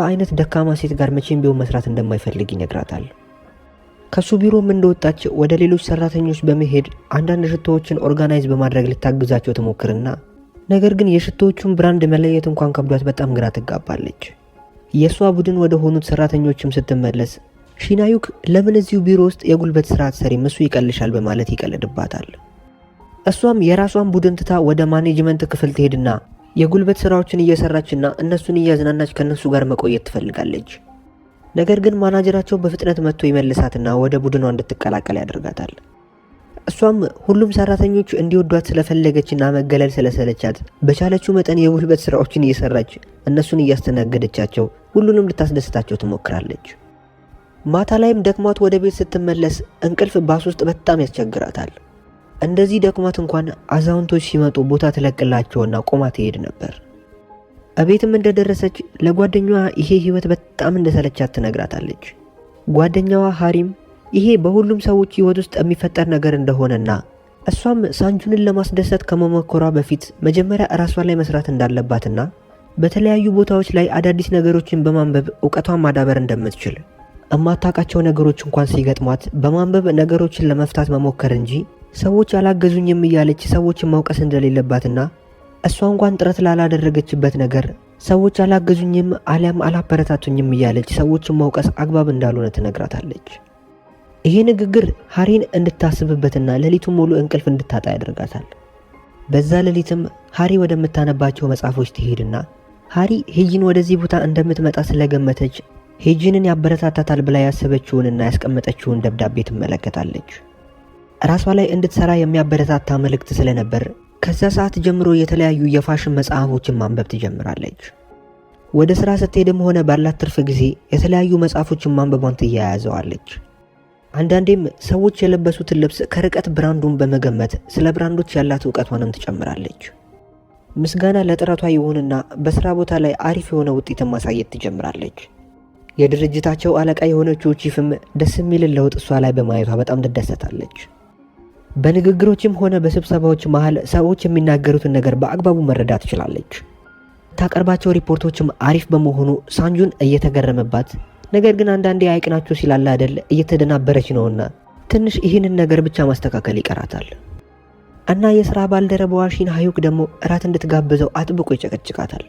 አይነት ደካማ ሴት ጋር መቼም ቢሆን መስራት እንደማይፈልግ ይነግራታል። ከሱ ቢሮም እንደወጣች ወደ ሌሎች ሰራተኞች በመሄድ አንዳንድ ሽቶዎችን ኦርጋናይዝ በማድረግ ልታግዛቸው ትሞክርና ነገር ግን የሽቶዎቹን ብራንድ መለየት እንኳን ከብዷት በጣም ግራ ትጋባለች። የሷ ቡድን ወደ ሆኑት ሰራተኞችም ስትመለስ ሺናዩክ ለምን እዚሁ ቢሮ ውስጥ የጉልበት ስራ አትሰሪም? እሱ ይቀልሻል በማለት ይቀልድባታል። እሷም የራሷን ቡድን ትታ ወደ ማኔጅመንት ክፍል ትሄድና የጉልበት ስራዎችን እየሰራችና እነሱን እያዝናናች ከነሱ ጋር መቆየት ትፈልጋለች። ነገር ግን ማናጀራቸው በፍጥነት መጥቶ ይመልሳትና ወደ ቡድኗ እንድትቀላቀል ያደርጋታል። እሷም ሁሉም ሰራተኞች እንዲወዷት ስለፈለገችና መገለል ስለሰለቻት በቻለችው መጠን የጉልበት ስራዎችን እየሰራች እነሱን እያስተናገደቻቸው ሁሉንም ልታስደስታቸው ትሞክራለች። ማታ ላይም ደክሟት ወደ ቤት ስትመለስ እንቅልፍ ባስ ውስጥ በጣም ያስቸግራታል። እንደዚህ ደክሟት እንኳን አዛውንቶች ሲመጡ ቦታ ትለቅላቸውና ቆማ ትሄድ ነበር። እቤትም እንደደረሰች ለጓደኛዋ ይሄ ህይወት በጣም እንደሰለቻት ትነግራታለች። ጓደኛዋ ሃሪም ይሄ በሁሉም ሰዎች ህይወት ውስጥ የሚፈጠር ነገር እንደሆነና እሷም ሳንጁንን ለማስደሰት ከመሞከሯ በፊት መጀመሪያ ራሷ ላይ መስራት እንዳለባትና በተለያዩ ቦታዎች ላይ አዳዲስ ነገሮችን በማንበብ ዕውቀቷን ማዳበር እንደምትችል እማታውቃቸው ነገሮች እንኳን ሲገጥሟት በማንበብ ነገሮችን ለመፍታት መሞከር እንጂ ሰዎች አላገዙኝም እያለች ሰዎችን መውቀስ እንደሌለባትና እሷ እንኳን ጥረት ላላደረገችበት ነገር ሰዎች አላገዙኝም አሊያም አላበረታቱኝም እያለች ሰዎችን መውቀስ አግባብ እንዳልሆነ ትነግራታለች። ይሄ ንግግር ሃሪን እንድታስብበትና ሌሊቱን ሙሉ እንቅልፍ እንድታጣ ያደርጋታል። በዛ ሌሊትም ሃሪ ወደምታነባቸው መጽሐፎች ትሄድና ሃሪ ሄጂን ወደዚህ ቦታ እንደምትመጣ ስለገመተች ሄጂንን ያበረታታታል ብላ ያሰበችውንና ያስቀመጠችውን ደብዳቤ ትመለከታለች። ራሷ ላይ እንድትሰራ የሚያበረታታ መልእክት ስለነበር ከዛ ሰዓት ጀምሮ የተለያዩ የፋሽን መጽሐፎችን ማንበብ ትጀምራለች። ወደ ስራ ስትሄድም ሆነ ባላት ትርፍ ጊዜ የተለያዩ መጽሐፎችን ማንበቧን ትያያዘዋለች። አንዳንዴም ሰዎች የለበሱትን ልብስ ከርቀት ብራንዱን በመገመት ስለ ብራንዶች ያላት ዕውቀቷንም ትጨምራለች። ምስጋና ለጥረቷ ይሁንና በስራ ቦታ ላይ አሪፍ የሆነ ውጤትን ማሳየት ትጀምራለች። የድርጅታቸው አለቃ የሆነችው ቺፍም ደስ የሚል ለውጥ እሷ ላይ በማየቷ በጣም ትደሰታለች። በንግግሮችም ሆነ በስብሰባዎች መሃል ሰዎች የሚናገሩትን ነገር በአግባቡ መረዳት ትችላለች። ታቀርባቸው ሪፖርቶችም አሪፍ በመሆኑ ሳንጁን እየተገረመባት ነገር ግን አንዳንዴ አይቅናቸው ሲላላ አይደል እየተደናበረች ነውና ትንሽ ይህንን ነገር ብቻ ማስተካከል ይቀራታል። እና የሥራ ባልደረባዋ ሺንሃዩክ ደግሞ እራት እንድትጋብዘው አጥብቆ ይጨቀጭቃታል።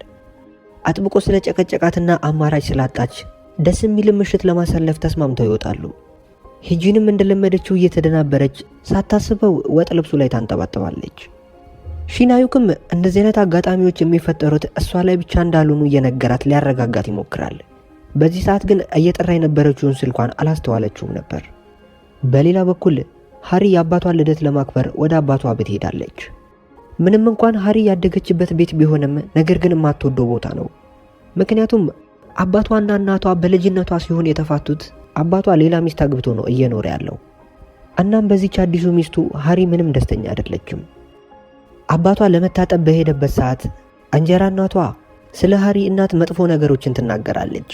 አጥብቆ ስለጨቀጨቃትና አማራጭ ስላጣች ደስ የሚል ምሽት ለማሳለፍ ተስማምተው ይወጣሉ። ሄጂንም እንደለመደችው እየተደናበረች ሳታስበው ወጥ ልብሱ ላይ ታንጠባጥባለች። ሺንሃዩክም እንደዚህ አይነት አጋጣሚዎች የሚፈጠሩት እሷ ላይ ብቻ እንዳልሆኑ እየነገራት ሊያረጋጋት ይሞክራል። በዚህ ሰዓት ግን እየጠራ የነበረችውን ስልኳን አላስተዋለችውም ነበር። በሌላ በኩል ሃሪ የአባቷን ልደት ለማክበር ወደ አባቷ ቤት ሄዳለች። ምንም እንኳን ሃሪ ያደገችበት ቤት ቢሆንም ነገር ግን የማትወደው ቦታ ነው። ምክንያቱም አባቷና እናቷ በልጅነቷ ሲሆን የተፋቱት አባቷ ሌላ ሚስት አግብቶ ነው እየኖረ ያለው። እናም በዚች አዲሱ ሚስቱ ሃሪ ምንም ደስተኛ አይደለችም። አባቷ ለመታጠብ በሄደበት ሰዓት እንጀራ እናቷ ስለ ሃሪ እናት መጥፎ ነገሮችን ትናገራለች።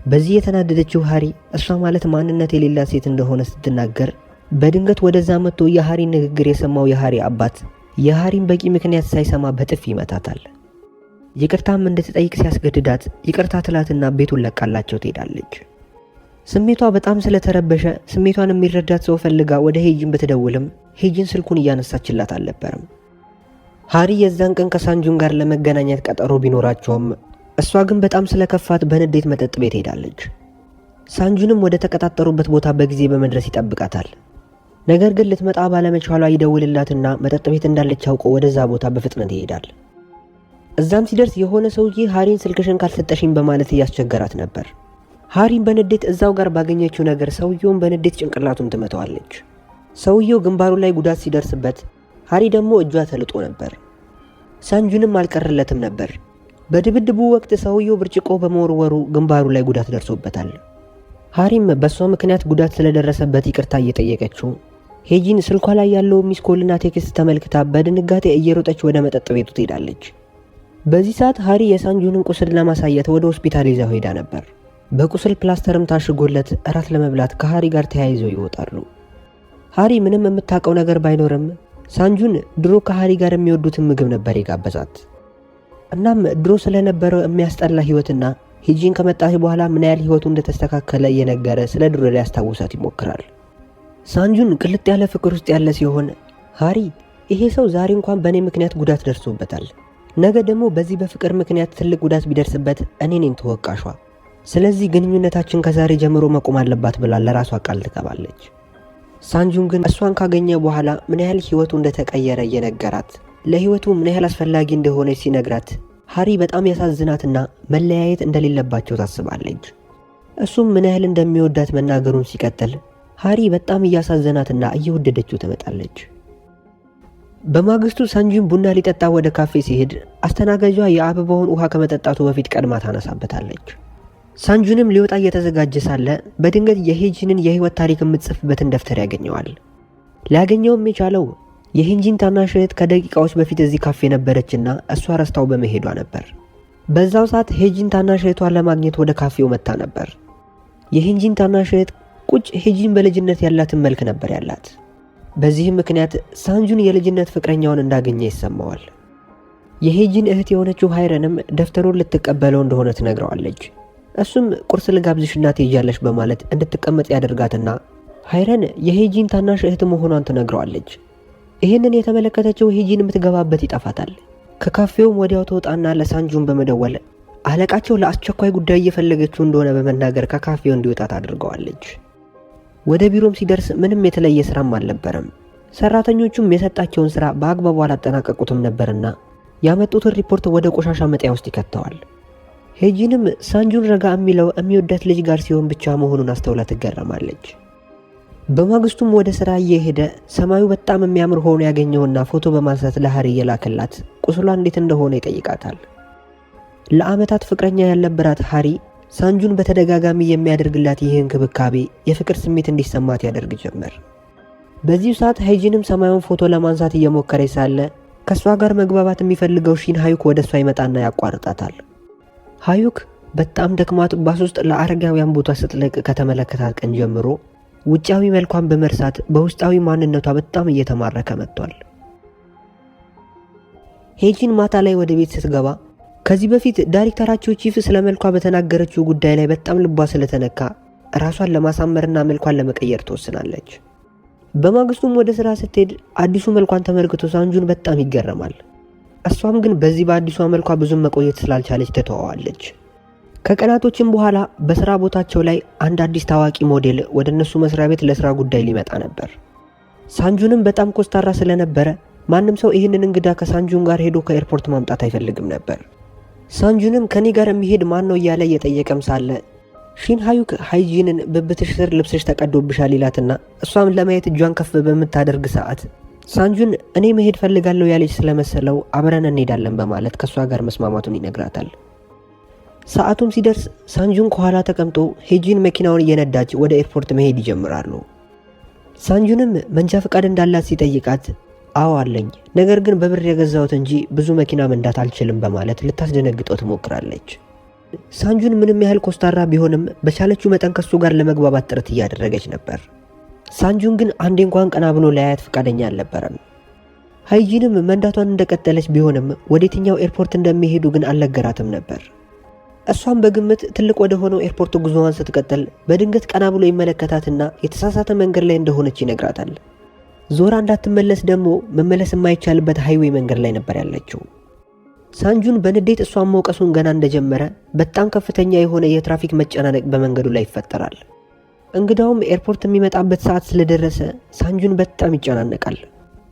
በዚህ የተናደደችው ሃሪ እሷ ማለት ማንነት የሌላት ሴት እንደሆነ ስትናገር በድንገት ወደዛ መጥቶ የሃሪን ንግግር የሰማው የሃሪ አባት የሃሪን በቂ ምክንያት ሳይሰማ በጥፊ ይመታታል። ይቅርታም እንድትጠይቅ ሲያስገድዳት ይቅርታ ትላትና ቤቱን ለቃላቸው ትሄዳለች። ስሜቷ በጣም ስለተረበሸ ስሜቷን የሚረዳት ሰው ፈልጋ ወደ ሄጂን ብትደውልም ሄጂን ስልኩን እያነሳችላት አልነበረም። ሃሪ የዛን ቀን ከሳንጁን ጋር ለመገናኘት ቀጠሮ ቢኖራቸውም እሷ ግን በጣም ስለከፋት በንዴት መጠጥ ቤት ሄዳለች። ሳንጁንም ወደ ተቀጣጠሩበት ቦታ በጊዜ በመድረስ ይጠብቃታል። ነገር ግን ልትመጣ ባለመቻሏ ይደውልላትና መጠጥ ቤት እንዳለች አውቆ ወደዛ ቦታ በፍጥነት ይሄዳል። እዛም ሲደርስ የሆነ ሰውዬ ሃሪን ስልክሽን ካልሰጠሽኝ በማለት እያስቸገራት ነበር። ሃሪን በንዴት እዛው ጋር ባገኘችው ነገር ሰውየውን በንዴት ጭንቅላቱን ትመታዋለች። ሰውየው ግንባሩ ላይ ጉዳት ሲደርስበት ሃሪ ደግሞ እጇ ተልጦ ነበር። ሳንጁንም አልቀረለትም ነበር። በድብድቡ ወቅት ሰውየው ብርጭቆ በመወርወሩ ግንባሩ ላይ ጉዳት ደርሶበታል። ሃሪም በሷ ምክንያት ጉዳት ስለደረሰበት ይቅርታ እየጠየቀችው ሄጂን ስልኳ ላይ ያለው ሚስኮልና ቴክስት ተመልክታ በድንጋጤ እየሮጠች ወደ መጠጥ ቤቱ ትሄዳለች። በዚህ ሰዓት ሃሪ የሳንጁንን ቁስል ለማሳየት ወደ ሆስፒታል ይዛው ሄዳ ነበር። በቁስል ፕላስተርም ታሽጎለት እራት ለመብላት ከሃሪ ጋር ተያይዘው ይወጣሉ። ሃሪ ምንም የምታውቀው ነገር ባይኖርም ሳንጁን ድሮ ከሃሪ ጋር የሚወዱትን ምግብ ነበር የጋበዛት። እናም ድሮ ስለነበረው የሚያስጠላ ህይወትና ሄጂን ከመጣች በኋላ ምን ያህል ህይወቱ እንደተስተካከለ እየነገረ ስለ ድሮ ሊያስታውሳት ይሞክራል። ሳንጁን ቅልጥ ያለ ፍቅር ውስጥ ያለ ሲሆን ሃሪ ይሄ ሰው ዛሬ እንኳን በእኔ ምክንያት ጉዳት ደርሶበታል፣ ነገ ደግሞ በዚህ በፍቅር ምክንያት ትልቅ ጉዳት ቢደርስበት እኔ ነኝ ተወቃሿ፣ ስለዚህ ግንኙነታችን ከዛሬ ጀምሮ መቆም አለባት ብላ ለራሷ ቃል ትገባለች። ሳንጁን ግን እሷን ካገኘ በኋላ ምን ያህል ህይወቱ እንደተቀየረ እየነገራት ለህይወቱ ምን ያህል አስፈላጊ እንደሆነች ሲነግራት ሃሪ በጣም ያሳዝናትና መለያየት እንደሌለባቸው ታስባለች። እሱም ምን ያህል እንደሚወዳት መናገሩን ሲቀጥል ሃሪ በጣም እያሳዘናትና እየወደደችው ትመጣለች። በማግስቱ ሳንጁን ቡና ሊጠጣ ወደ ካፌ ሲሄድ አስተናጋጇ የአበባውን ውሃ ከመጠጣቱ በፊት ቀድማ ታነሳበታለች። ሳንጁንም ሊወጣ እየተዘጋጀ ሳለ በድንገት የሄጂንን የህይወት ታሪክ የምትጽፍበትን ደብተር ያገኘዋል። ሊያገኘውም የቻለው የሄጂን ታናሽ እህት ከደቂቃዎች በፊት እዚህ ካፌ ነበረችና እሷ ረስታው በመሄዷ ነበር። በዛው ሰዓት ሄጂን ታናሽ እህቷን ለማግኘት ወደ ካፌው መጥታ ነበር። የሄጂን ታናሽ እህት ሄጂን በልጅነት ያላትን መልክ ነበር ያላት። በዚህም ምክንያት ሳንጁን የልጅነት ፍቅረኛውን እንዳገኘ ይሰማዋል። የሄጂን እህት የሆነችው ሃይረንም ደብተሩን ልትቀበለው እንደሆነ ትነግረዋለች። እሱም ቁርስ ልጋብዝሽና ትሄጃለሽ በማለት እንድትቀመጥ ያደርጋትና ሃይረን የሄጂን ታናሽ እህት መሆኗን ትነግረዋለች። ይህንን የተመለከተችው ሄጂን የምትገባበት ይጠፋታል። ከካፌውም ወዲያው ተወጣና ለሳንጁን በመደወል አለቃቸው ለአስቸኳይ ጉዳይ እየፈለገችው እንደሆነ በመናገር ከካፌው እንዲወጣ ታደርገዋለች። ወደ ቢሮም ሲደርስ ምንም የተለየ ስራም አልነበረም። ሰራተኞቹም የሰጣቸውን ስራ በአግባቡ አላጠናቀቁትም ነበርና ያመጡትን ሪፖርት ወደ ቆሻሻ መጣያ ውስጥ ይከተዋል። ሄጂንም ሳንጁን ረጋ የሚለው የሚወዳት ልጅ ጋር ሲሆን ብቻ መሆኑን አስተውላ ትገረማለች። በማግስቱም ወደ ስራ እየሄደ ሰማዩ በጣም የሚያምር ሆኖ ያገኘውና ፎቶ በማንሳት ለሃሪ የላከላት ቁስሏ እንዴት እንደሆነ ይጠይቃታል። ለአመታት ፍቅረኛ ያልነበራት ሃሪ ሳንጁን በተደጋጋሚ የሚያደርግላት ይህ እንክብካቤ የፍቅር ስሜት እንዲሰማት ያደርግ ጀመር። በዚሁ ሰዓት ሄጂንም ሰማዩን ፎቶ ለማንሳት እየሞከረች ሳለ ከሷ ጋር መግባባት የሚፈልገው ሺን ሃዩክ ወደ እሷ ይመጣና ያቋርጣታል። ሃዩክ በጣም ደክሟት ባስ ውስጥ ለአረጋውያን ቦታ ስትለቅ ከተመለከታት ቀን ጀምሮ ውጫዊ መልኳን በመርሳት በውስጣዊ ማንነቷ በጣም እየተማረከ መጥቷል። ሄጂን ማታ ላይ ወደ ቤት ስትገባ ከዚህ በፊት ዳይሬክተራቸው ቺፍ ስለ መልኳ በተናገረችው ጉዳይ ላይ በጣም ልቧ ስለተነካ ራሷን ለማሳመርና መልኳን ለመቀየር ትወስናለች። በማግስቱም ወደ ስራ ስትሄድ አዲሱ መልኳን ተመልክቶ ሳንጁን በጣም ይገረማል። እሷም ግን በዚህ በአዲሷ መልኳ ብዙም መቆየት ስላልቻለች ትተዋዋለች። ከቀናቶችም በኋላ በስራ ቦታቸው ላይ አንድ አዲስ ታዋቂ ሞዴል ወደ እነሱ መስሪያ ቤት ለስራ ጉዳይ ሊመጣ ነበር። ሳንጁንም በጣም ኮስታራ ስለነበረ ማንም ሰው ይህንን እንግዳ ከሳንጁን ጋር ሄዶ ከኤርፖርት ማምጣት አይፈልግም ነበር። ሳንጁንም ከኔ ጋር የሚሄድ ማን ነው እያለ እየጠየቀም ሳለ ሺን ሃዩክ ሃይጂንን ብብትሽ ስር ልብስሽ ተቀዶብሻል ይላትና እሷም ለማየት እጇን ከፍ በምታደርግ ሰዓት ሳንጁን እኔ መሄድ ፈልጋለሁ ያለች ስለመሰለው አብረን እንሄዳለን በማለት ከሷ ጋር መስማማቱን ይነግራታል። ሰዓቱም ሲደርስ ሳንጁን ከኋላ ተቀምጦ ሄጂን መኪናውን እየነዳች ወደ ኤርፖርት መሄድ ይጀምራሉ። ሳንጁንም መንጃ ፈቃድ እንዳላት ሲጠይቃት አዎ አለኝ፣ ነገር ግን በብር የገዛሁት እንጂ ብዙ መኪና መንዳት አልችልም በማለት ልታስደነግጠው ትሞክራለች። ሳንጁን ምንም ያህል ኮስታራ ቢሆንም በቻለችው መጠን ከሱ ጋር ለመግባባት ጥረት እያደረገች ነበር። ሳንጁን ግን አንዴ እንኳን ቀና ብሎ ላያት ፈቃደኛ አልነበረም። ሃይጂንም መንዳቷን እንደቀጠለች ቢሆንም ወደየትኛው ኤርፖርት እንደሚሄዱ ግን አልነገራትም ነበር። እሷም በግምት ትልቅ ወደ ሆነው ኤርፖርት ጉዞዋን ስትቀጥል በድንገት ቀና ብሎ ይመለከታትና የተሳሳተ መንገድ ላይ እንደሆነች ይነግራታል። ዞራ እንዳትመለስ ደግሞ መመለስ የማይቻልበት ሃይዌይ መንገድ ላይ ነበር ያለችው። ሳንጁን በንዴት እሷን መውቀሱን ገና እንደጀመረ በጣም ከፍተኛ የሆነ የትራፊክ መጨናነቅ በመንገዱ ላይ ይፈጠራል። እንግዳውም ኤርፖርት የሚመጣበት ሰዓት ስለደረሰ ሳንጁን በጣም ይጨናነቃል።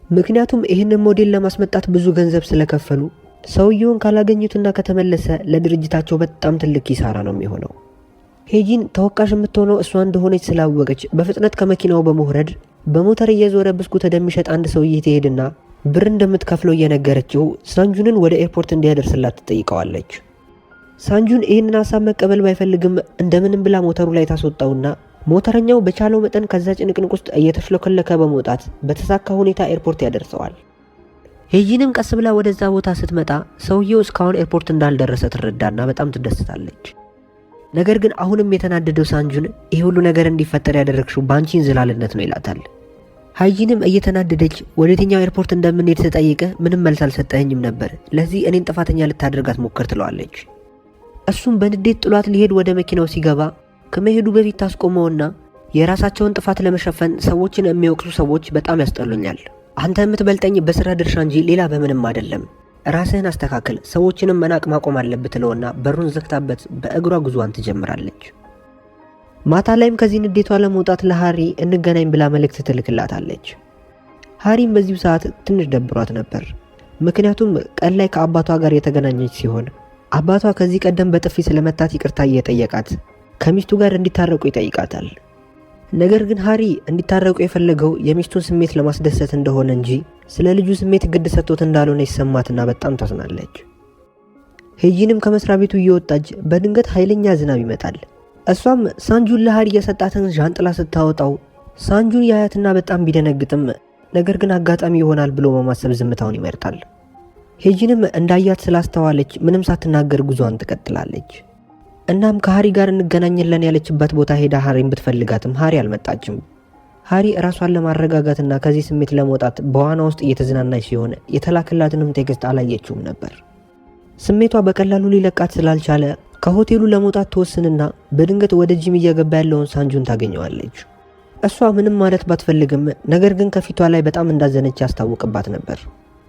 ምክንያቱም ይህንን ሞዴል ለማስመጣት ብዙ ገንዘብ ስለከፈሉ ሰውየውን ካላገኙትና ከተመለሰ ለድርጅታቸው በጣም ትልቅ ኪሳራ ነው የሚሆነው። ሄጂን ተወቃሽ የምትሆነው እሷ እንደሆነች ስላወቀች በፍጥነት ከመኪናው በመውረድ በሞተር እየዞረ ብስኩት ወደሚሸጥ አንድ ሰውዬ ትሄድና ብር እንደምትከፍለው እየነገረችው ሳንጁንን ወደ ኤርፖርት እንዲያደርስላት ትጠይቀዋለች። ሳንጁን ይህንን ሀሳብ መቀበል ባይፈልግም እንደምንም ብላ ሞተሩ ላይ ታስወጣውና ሞተረኛው በቻለው መጠን ከዛ ጭንቅንቅ ውስጥ እየተሽለከለከ በመውጣት በተሳካ ሁኔታ ኤርፖርት ያደርሰዋል። ሄጂንም ቀስ ብላ ወደዛ ቦታ ስትመጣ ሰውየው እስካሁን ኤርፖርት እንዳልደረሰ ትረዳና በጣም ትደስታለች። ነገር ግን አሁንም የተናደደው ሳንጁን ይህ ሁሉ ነገር እንዲፈጠር ያደረግሽው በአንቺ እንዝላልነት ነው ይላታል። ሃይጂንም እየተናደደች ወደየትኛው ኤርፖርት እንደምንሄድ ስጠይቅህ ምንም መልስ አልሰጠኸኝም ነበር፣ ለዚህ እኔን ጥፋተኛ ልታደርጋት ሞክር ትለዋለች። እሱም በንዴት ጥሏት ሊሄድ ወደ መኪናው ሲገባ ከመሄዱ በፊት ታስቆመውና የራሳቸውን ጥፋት ለመሸፈን ሰዎችን የሚወቅሱ ሰዎች በጣም ያስጠሉኛል። አንተ የምትበልጠኝ በስራ ድርሻ እንጂ ሌላ በምንም አይደለም። ራስህን አስተካክል፣ ሰዎችንም መናቅ ማቆም አለብህ ትለውና በሩን ዘግታበት በእግሯ ጉዟን ትጀምራለች። ማታ ላይም ከዚህ ንዴቷ ለመውጣት ለሃሪ እንገናኝ ብላ መልእክት ትልክላታለች። ሃሪም በዚሁ ሰዓት ትንሽ ደብሯት ነበር። ምክንያቱም ቀን ላይ ከአባቷ ጋር የተገናኘች ሲሆን አባቷ ከዚህ ቀደም በጥፊ ስለመታት ይቅርታ እየጠየቃት ከሚስቱ ጋር እንዲታረቁ ይጠይቃታል። ነገር ግን ሃሪ እንዲታረቁ የፈለገው የሚስቱን ስሜት ለማስደሰት እንደሆነ እንጂ ስለ ልጁ ስሜት ግድ ሰጥቶት እንዳልሆነ ይሰማትና በጣም ታዝናለች። ሄጂንም ከመስሪያ ቤቱ እየወጣች በድንገት ኃይለኛ ዝናብ ይመጣል። እሷም ሳንጁን ለሃሪ የሰጣትን ዣንጥላ ስታወጣው ሳንጁን ያያትና በጣም ቢደነግጥም ነገር ግን አጋጣሚ ይሆናል ብሎ በማሰብ ዝምታውን ይመርጣል። ሄጂንም እንዳያት ስላስተዋለች ምንም ሳትናገር ጉዟን ትቀጥላለች። እናም ከሃሪ ጋር እንገናኝለን ያለችበት ቦታ ሄዳ ሃሪን ብትፈልጋትም ሃሪ አልመጣችም። ሃሪ ራሷን ለማረጋጋትና ከዚህ ስሜት ለመውጣት በዋና ውስጥ እየተዝናናች ሲሆን የተላከላትንም ቴክስት አላየችውም ነበር። ስሜቷ በቀላሉ ሊለቃት ስላልቻለ ከሆቴሉ ለመውጣት ትወስንና በድንገት ወደ ጂም እየገባ ያለውን ሳንጁን ታገኘዋለች። እሷ ምንም ማለት ባትፈልግም ነገር ግን ከፊቷ ላይ በጣም እንዳዘነች ያስታውቅባት ነበር።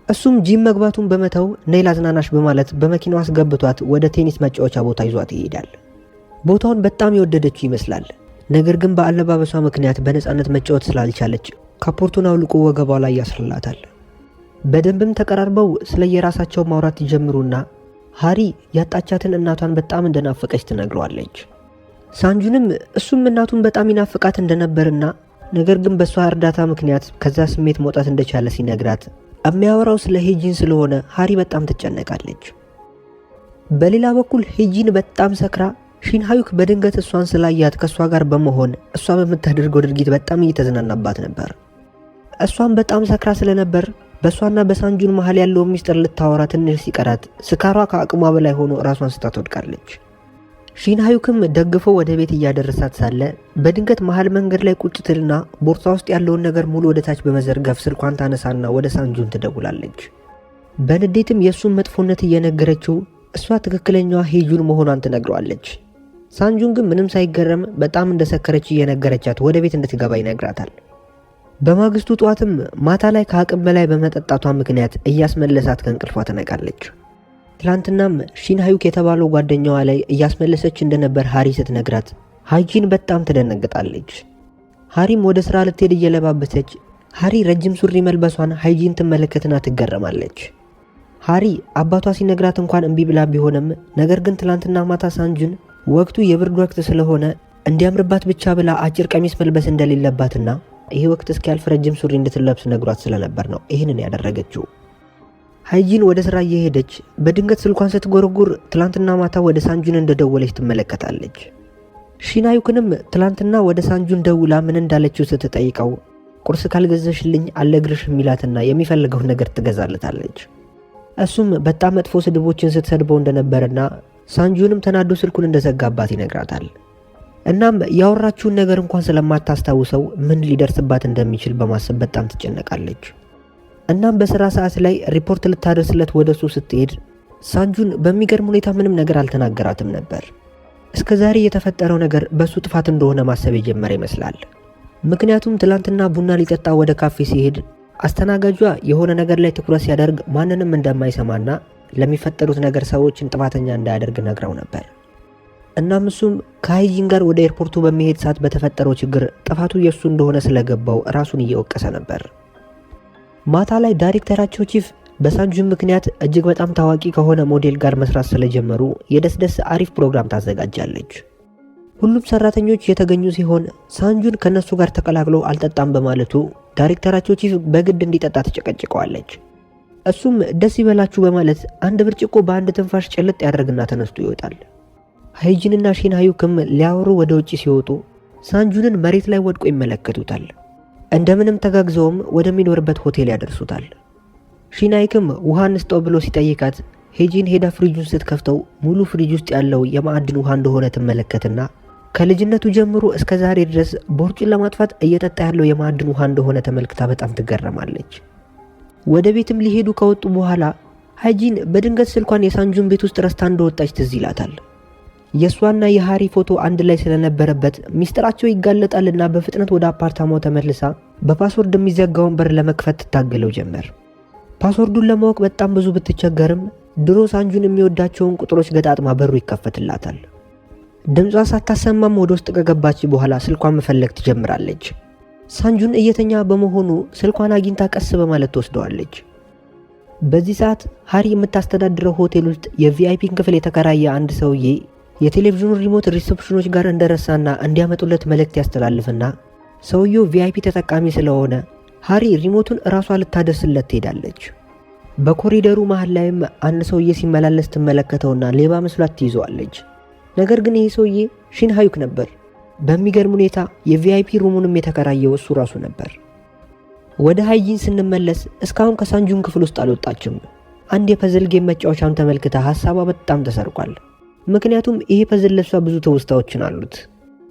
እሱም ጂም መግባቱን በመተው ነይ ላዝናናሽ በማለት በመኪናው አስገብቷት ወደ ቴኒስ መጫወቻ ቦታ ይዟት ይሄዳል። ቦታውን በጣም የወደደችው ይመስላል። ነገር ግን በአለባበሷ ምክንያት በነፃነት መጫወት ስላልቻለች ካፖርቱን አውልቆ ወገቧ ላይ ያስርላታል። በደንብም ተቀራርበው ስለ የራሳቸው ማውራት ይጀምሩና ሃሪ ያጣቻትን እናቷን በጣም እንደናፈቀች ትነግረዋለች። ሳንጁንም እሱም እናቱን በጣም ይናፍቃት እንደነበርና ነገር ግን በሷ እርዳታ ምክንያት ከዛ ስሜት መውጣት እንደቻለ ሲነግራት የሚያወራው ስለ ሄጂን ስለሆነ ሃሪ በጣም ትጨነቃለች። በሌላ በኩል ሄጂን በጣም ሰክራ ሺንሃዩክ በድንገት እሷን ስላያት ከሷ ጋር በመሆን እሷ በምታደርገው ድርጊት በጣም እየተዝናናባት ነበር። እሷም በጣም ሰክራ ስለነበር በሷና በሳንጁን መሃል ያለውን ሚስጥር ልታወራ ትንሽ ሲቀራት ስካሯ ከአቅሟ በላይ ሆኖ ራሷን ስታ ትወድቃለች። ሺንሃዩክም ደግፎ ወደ ቤት እያደረሳት ሳለ በድንገት መሃል መንገድ ላይ ቁጭ ትልና ቦርሳ ውስጥ ያለውን ነገር ሙሉ ወደ ታች በመዘርገፍ ስልኳን ታነሳና ወደ ሳንጁን ትደውላለች። በንዴትም የእሱን መጥፎነት እየነገረችው እሷ ትክክለኛዋ ሄጁን መሆኗን ትነግረዋለች። ሳንጁን ግን ምንም ሳይገረም በጣም እንደሰከረች እየነገረቻት ወደ ቤት እንድትገባ ይነግራታል። በማግስቱ ጧትም ማታ ላይ ከአቅም በላይ በመጠጣቷ ምክንያት እያስመለሳት ከእንቅልፏ ትነቃለች። ትላንትናም ሺንሃዩክ የተባለው ጓደኛዋ ላይ እያስመለሰች እንደነበር ሃሪ ስትነግራት ሃይጂን በጣም ትደነግጣለች። ሃሪም ወደ ስራ ልትሄድ እየለባበሰች ሃሪ ረጅም ሱሪ መልበሷን ሃይጂን ትመለከትና ትገረማለች። ሃሪ አባቷ ሲነግራት እንኳን እምቢ ብላ ቢሆንም ነገር ግን ትላንትና ማታ ሳንጁን ወቅቱ የብርድ ወቅት ስለሆነ እንዲያምርባት ብቻ ብላ አጭር ቀሚስ መልበስ እንደሌለባትና ይሄ ወቅት እስኪያልፍ ረጅም ሱሪ እንድትለብስ ነግሯት ስለነበር ነው ይህንን ያደረገችው። ሃይጂን ወደ ስራ እየሄደች በድንገት ስልኳን ስትጎረጉር ትላንትና ማታ ወደ ሳንጁን እንደደወለች ትመለከታለች። ሺንሃዩክንም ትላንትና ወደ ሳንጁን ደውላ ምን እንዳለችው ስትጠይቀው ቁርስ ካልገዘሽልኝ አልነግርሽ የሚላትና የሚፈልገውን ነገር ትገዛለታለች። እሱም በጣም መጥፎ ስድቦችን ስትሰድበው እንደነበርና ሳንጁንም ተናዶ ስልኩን እንደዘጋባት ይነግራታል። እናም ያወራችውን ነገር እንኳን ስለማታስታውሰው ምን ሊደርስባት እንደሚችል በማሰብ በጣም ትጨነቃለች። እናም በስራ ሰዓት ላይ ሪፖርት ልታደርስለት ወደሱ ስትሄድ ሳንጁን በሚገርም ሁኔታ ምንም ነገር አልተናገራትም ነበር። እስከዛሬ የተፈጠረው ነገር በሱ ጥፋት እንደሆነ ማሰብ የጀመረ ይመስላል። ምክንያቱም ትላንትና ቡና ሊጠጣ ወደ ካፌ ሲሄድ አስተናጋጇ የሆነ ነገር ላይ ትኩረት ሲያደርግ ማንንም እንደማይሰማና ለሚፈጠሩት ነገር ሰዎችን ጥፋተኛ እንዳያደርግ ነግረው ነበር። እናም እሱም ከሃይጂን ጋር ወደ ኤርፖርቱ በሚሄድ ሰዓት በተፈጠረው ችግር ጥፋቱ የሱ እንደሆነ ስለገባው ራሱን እየወቀሰ ነበር። ማታ ላይ ዳይሬክተራቸው ቺፍ በሳንጁን ምክንያት እጅግ በጣም ታዋቂ ከሆነ ሞዴል ጋር መስራት ስለጀመሩ የደስደስ አሪፍ ፕሮግራም ታዘጋጃለች። ሁሉም ሰራተኞች የተገኙ ሲሆን ሳንጁን ከነሱ ጋር ተቀላቅሎ አልጠጣም በማለቱ ዳይሬክተራቸው ቺፍ በግድ እንዲጠጣ ትጨቀጭቀዋለች። እሱም ደስ ይበላችሁ በማለት አንድ ብርጭቆ በአንድ ትንፋሽ ጭልጥ ያደርግና ተነስቶ ይወጣል። ሃይጂንና ሺንሃዩክም ሊያወሩ ወደ ውጪ ሲወጡ ሳንጁንን መሬት ላይ ወድቆ ይመለከቱታል። እንደምንም ተጋግዘውም ወደሚኖርበት ሆቴል ያደርሱታል። ሺንሃዩክም ውሃ እንስጠው ብሎ ሲጠይቃት ሄጂን ሄዳ ፍሪጁን ስትከፍተው ሙሉ ፍሪጅ ውስጥ ያለው የማዕድን ውሃ እንደሆነ ትመለከትና ከልጅነቱ ጀምሮ እስከ ዛሬ ድረስ ቦርጩን ለማጥፋት እየጠጣ ያለው የማዕድን ውሃ እንደሆነ ተመልክታ በጣም ትገረማለች። ወደ ቤትም ሊሄዱ ከወጡ በኋላ ሃይጂን በድንገት ስልኳን የሳንጁን ቤት ውስጥ ረስታ እንደወጣች ትዝ ይላታል። የእሷና የሃሪ ፎቶ አንድ ላይ ስለነበረበት ሚስጥራቸው ይጋለጣልና በፍጥነት ወደ አፓርታማው ተመልሳ በፓስወርድ የሚዘጋውን በር ለመክፈት ትታገለው ጀመር። ፓስወርዱን ለማወቅ በጣም ብዙ ብትቸገርም ድሮ ሳንጁን የሚወዳቸውን ቁጥሮች ገጣጥማ በሩ ይከፈትላታል። ድምጿ ሳታሰማም ወደ ውስጥ ከገባች በኋላ ስልኳን መፈለግ ትጀምራለች። ሳንጁን እየተኛ በመሆኑ ስልኳን አግኝታ ቀስ በማለት ትወስደዋለች። በዚህ ሰዓት ሃሪ የምታስተዳድረው ሆቴል ውስጥ የቪአይፒን ክፍል የተከራየ አንድ ሰውዬ የቴሌቪዥኑን ሪሞት ሪሴፕሽኖች ጋር እንደረሳና እንዲያመጡለት መልእክት ያስተላልፍና ሰውየው ቪአይፒ ተጠቃሚ ስለሆነ ሃሪ ሪሞቱን እራሷ ልታደርስለት ትሄዳለች። በኮሪደሩ መሃል ላይም አንድ ሰውዬ ሲመላለስ ትመለከተውና ሌባ መስሏት ትይዘዋለች። ነገር ግን ይህ ሰውዬ ሺን ሃዩክ ነበር። በሚገርም ሁኔታ የቪአይፒ ሩሙንም የተከራየው እሱ ራሱ ነበር። ወደ ሃይጂን ስንመለስ እስካሁን ከሳንጁን ክፍል ውስጥ አልወጣችም። አንድ የፐዝል ጌም መጫወቻም ተመልክታ ሀሳቧ በጣም ተሰርቋል። ምክንያቱም ይሄ ፐዝል ለሷ ብዙ ትውስታዎችን አሉት።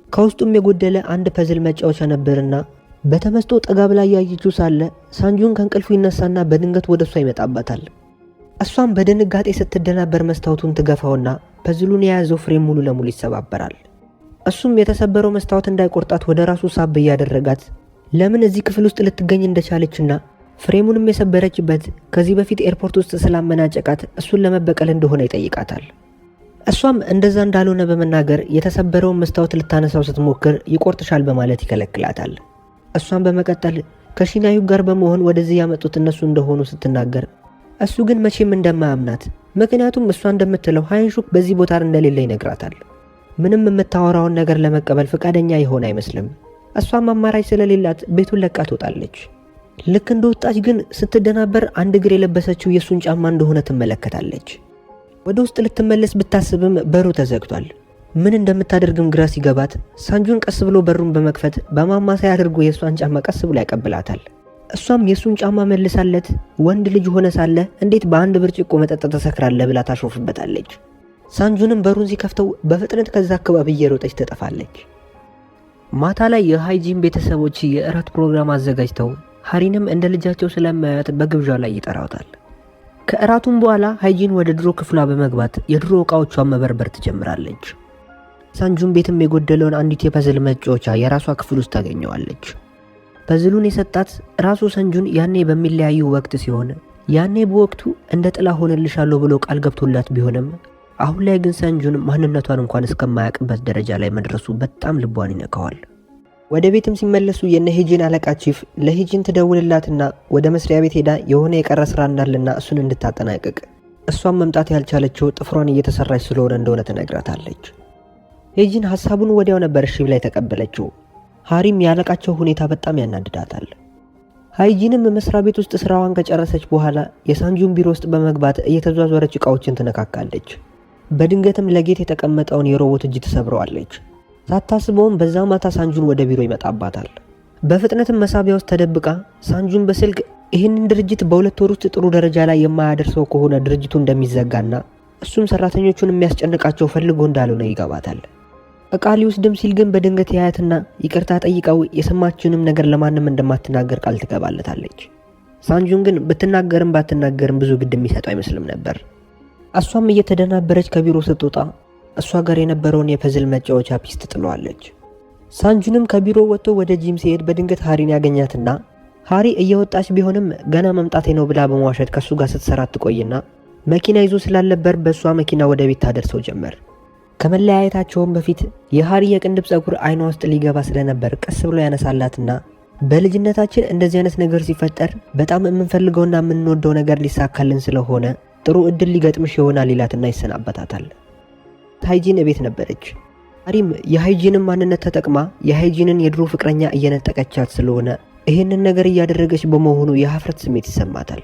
ከውስጡም የጎደለ አንድ ፐዝል መጫወቻ ነበርና በተመስጦ ጠጋ ብላ ያየችው ሳለ ሳንጁን ከእንቅልፉ ይነሳና በድንገት ወደ እሷ ይመጣባታል። እሷም በድንጋጤ ስትደናበር መስታወቱን ትገፋውና ፐዝሉን የያዘው ፍሬም ሙሉ ለሙሉ ይሰባበራል። እሱም የተሰበረው መስታወት እንዳይቆርጣት ወደ ራሱ ሳብ እያደረጋት ለምን እዚህ ክፍል ውስጥ ልትገኝ እንደቻለችና ፍሬሙንም የሰበረችበት ከዚህ በፊት ኤርፖርት ውስጥ ስላመናጨቃት እሱን ለመበቀል እንደሆነ ይጠይቃታል። እሷም እንደዛ እንዳልሆነ በመናገር የተሰበረውን መስታወት ልታነሳው ስትሞክር ይቆርጥሻል በማለት ይከለክላታል። እሷም በመቀጠል ከሺን ሃዩክ ጋር በመሆን ወደዚህ ያመጡት እነሱ እንደሆኑ ስትናገር እሱ ግን መቼም እንደማያምናት፣ ምክንያቱም እሷ እንደምትለው ሃይንሹክ በዚህ ቦታ እንደሌለ ይነግራታል። ምንም የምታወራውን ነገር ለመቀበል ፈቃደኛ የሆነ አይመስልም። እሷም አማራጭ ስለሌላት ቤቱን ለቃ ትወጣለች። ልክ እንደወጣች ግን ስትደናበር አንድ እግር የለበሰችው የሱን ጫማ እንደሆነ ትመለከታለች። ወደ ውስጥ ልትመለስ ብታስብም በሩ ተዘግቷል። ምን እንደምታደርግም ግራ ሲገባት ሳንጁን ቀስ ብሎ በሩን በመክፈት በማማሳያ አድርጎ የሷን ጫማ ቀስ ብሎ ያቀብላታል። እሷም የሱን ጫማ መልሳለት ወንድ ልጅ ሆነ ሳለ እንዴት በአንድ ብርጭቆ መጠጥ ተሰክራለህ ብላ ታሾፍበታለች። ሳንጁንም በሩን ሲከፍተው በፍጥነት ከዛ አካባቢ እየሮጠች ትጠፋለች። ማታ ላይ የሃይጂን ቤተሰቦች የእራት ፕሮግራም አዘጋጅተው ሃሪንም እንደ ልጃቸው ስለማያት በግብዣው ላይ ይጠራውታል። ከእራቱም በኋላ ሃይጂን ወደ ድሮ ክፍሏ በመግባት የድሮ ዕቃዎቿን መበርበር ትጀምራለች። ሳንጁን ቤትም የጎደለውን አንዲት የፐዝል መጫወቻ የራሷ ክፍል ውስጥ ታገኘዋለች። ፐዝሉን የሰጣት ራሱ ሳንጁን ያኔ በሚለያዩ ወቅት ሲሆን ያኔ በወቅቱ እንደ ጥላ ሆነልሻለሁ ብሎ ቃል ገብቶላት ቢሆንም አሁን ላይ ግን ሳንጁን ማንነቷን እንኳን እስከማያውቅበት ደረጃ ላይ መድረሱ በጣም ልቧን ይነካዋል። ወደ ቤትም ሲመለሱ የነ ሄጂን አለቃ ቺፍ ለሄጂን ትደውልላትና ወደ መስሪያ ቤት ሄዳ የሆነ የቀረ ስራ እንዳለና እሱን እንድታጠናቅቅ እሷን መምጣት ያልቻለችው ጥፍሯን እየተሰራች ስለሆነ እንደሆነ ትነግራታለች። ሄጂን ሐሳቡን ወዲያው ነበር እሺ ብላ የተቀበለችው። ሃሪም ያለቃቸው ሁኔታ በጣም ያናድዳታል። ሃይጂንም መስሪያ ቤት ውስጥ ስራዋን ከጨረሰች በኋላ የሳንጁን ቢሮ ውስጥ በመግባት እየተዟዟረች ዕቃዎችን ትነካካለች። በድንገትም ለጌት የተቀመጠውን የሮቦት እጅ ትሰብረዋለች። ሳታስበውም በዛ ማታ ሳንጁን ወደ ቢሮ ይመጣባታል። በፍጥነትም መሳቢያ ውስጥ ተደብቃ ሳንጁን በስልክ ይህንን ድርጅት በ2 ወር ውስጥ ጥሩ ደረጃ ላይ የማያደርሰው ከሆነ ድርጅቱ እንደሚዘጋና እሱም ሰራተኞቹን የሚያስጨንቃቸው ፈልጎ እንዳልሆነ ይገባታል። ዕቃ ሊወስድም ሲል ግን በድንገት ያያትና ይቅርታ ጠይቀው የሰማችውንም ነገር ለማንም እንደማትናገር ቃል ትገባለታለች። ሳንጁን ግን ብትናገርም ባትናገርም ብዙ ግድ የሚሰጠው አይመስልም ነበር። እሷም እየተደናበረች ከቢሮ ስትወጣ እሷ ጋር የነበረውን የፐዝል መጫወቻ ፒስ ትጥለዋለች። ሳንጁንም ከቢሮ ወጥቶ ወደ ጂም ሲሄድ በድንገት ሃሪን ያገኛትና ሃሪ እየወጣች ቢሆንም ገና መምጣቴ ነው ብላ በመዋሸት ከሱ ጋር ስትሰራ ትቆይና መኪና ይዞ ስላለበር በእሷ መኪና ወደ ቤት ታደርሰው ጀመር። ከመለያየታቸውም በፊት የሃሪ የቅንድብ ጸጉር አይኗ ውስጥ ሊገባ ስለነበር ቀስ ብሎ ያነሳላትና በልጅነታችን እንደዚህ አይነት ነገር ሲፈጠር በጣም የምንፈልገውና የምንወደው ነገር ሊሳካልን ስለሆነ ጥሩ እድል ሊገጥምሽ ይሆናል ይላትና ይሰናበታታል። ሃይጂን ቤት ነበረች። ሃሪም የሃይጂንን ማንነት ተጠቅማ የሃይጂንን የድሮ ፍቅረኛ እየነጠቀቻት ስለሆነ ይህንን ነገር እያደረገች በመሆኑ የሀፍረት ስሜት ይሰማታል።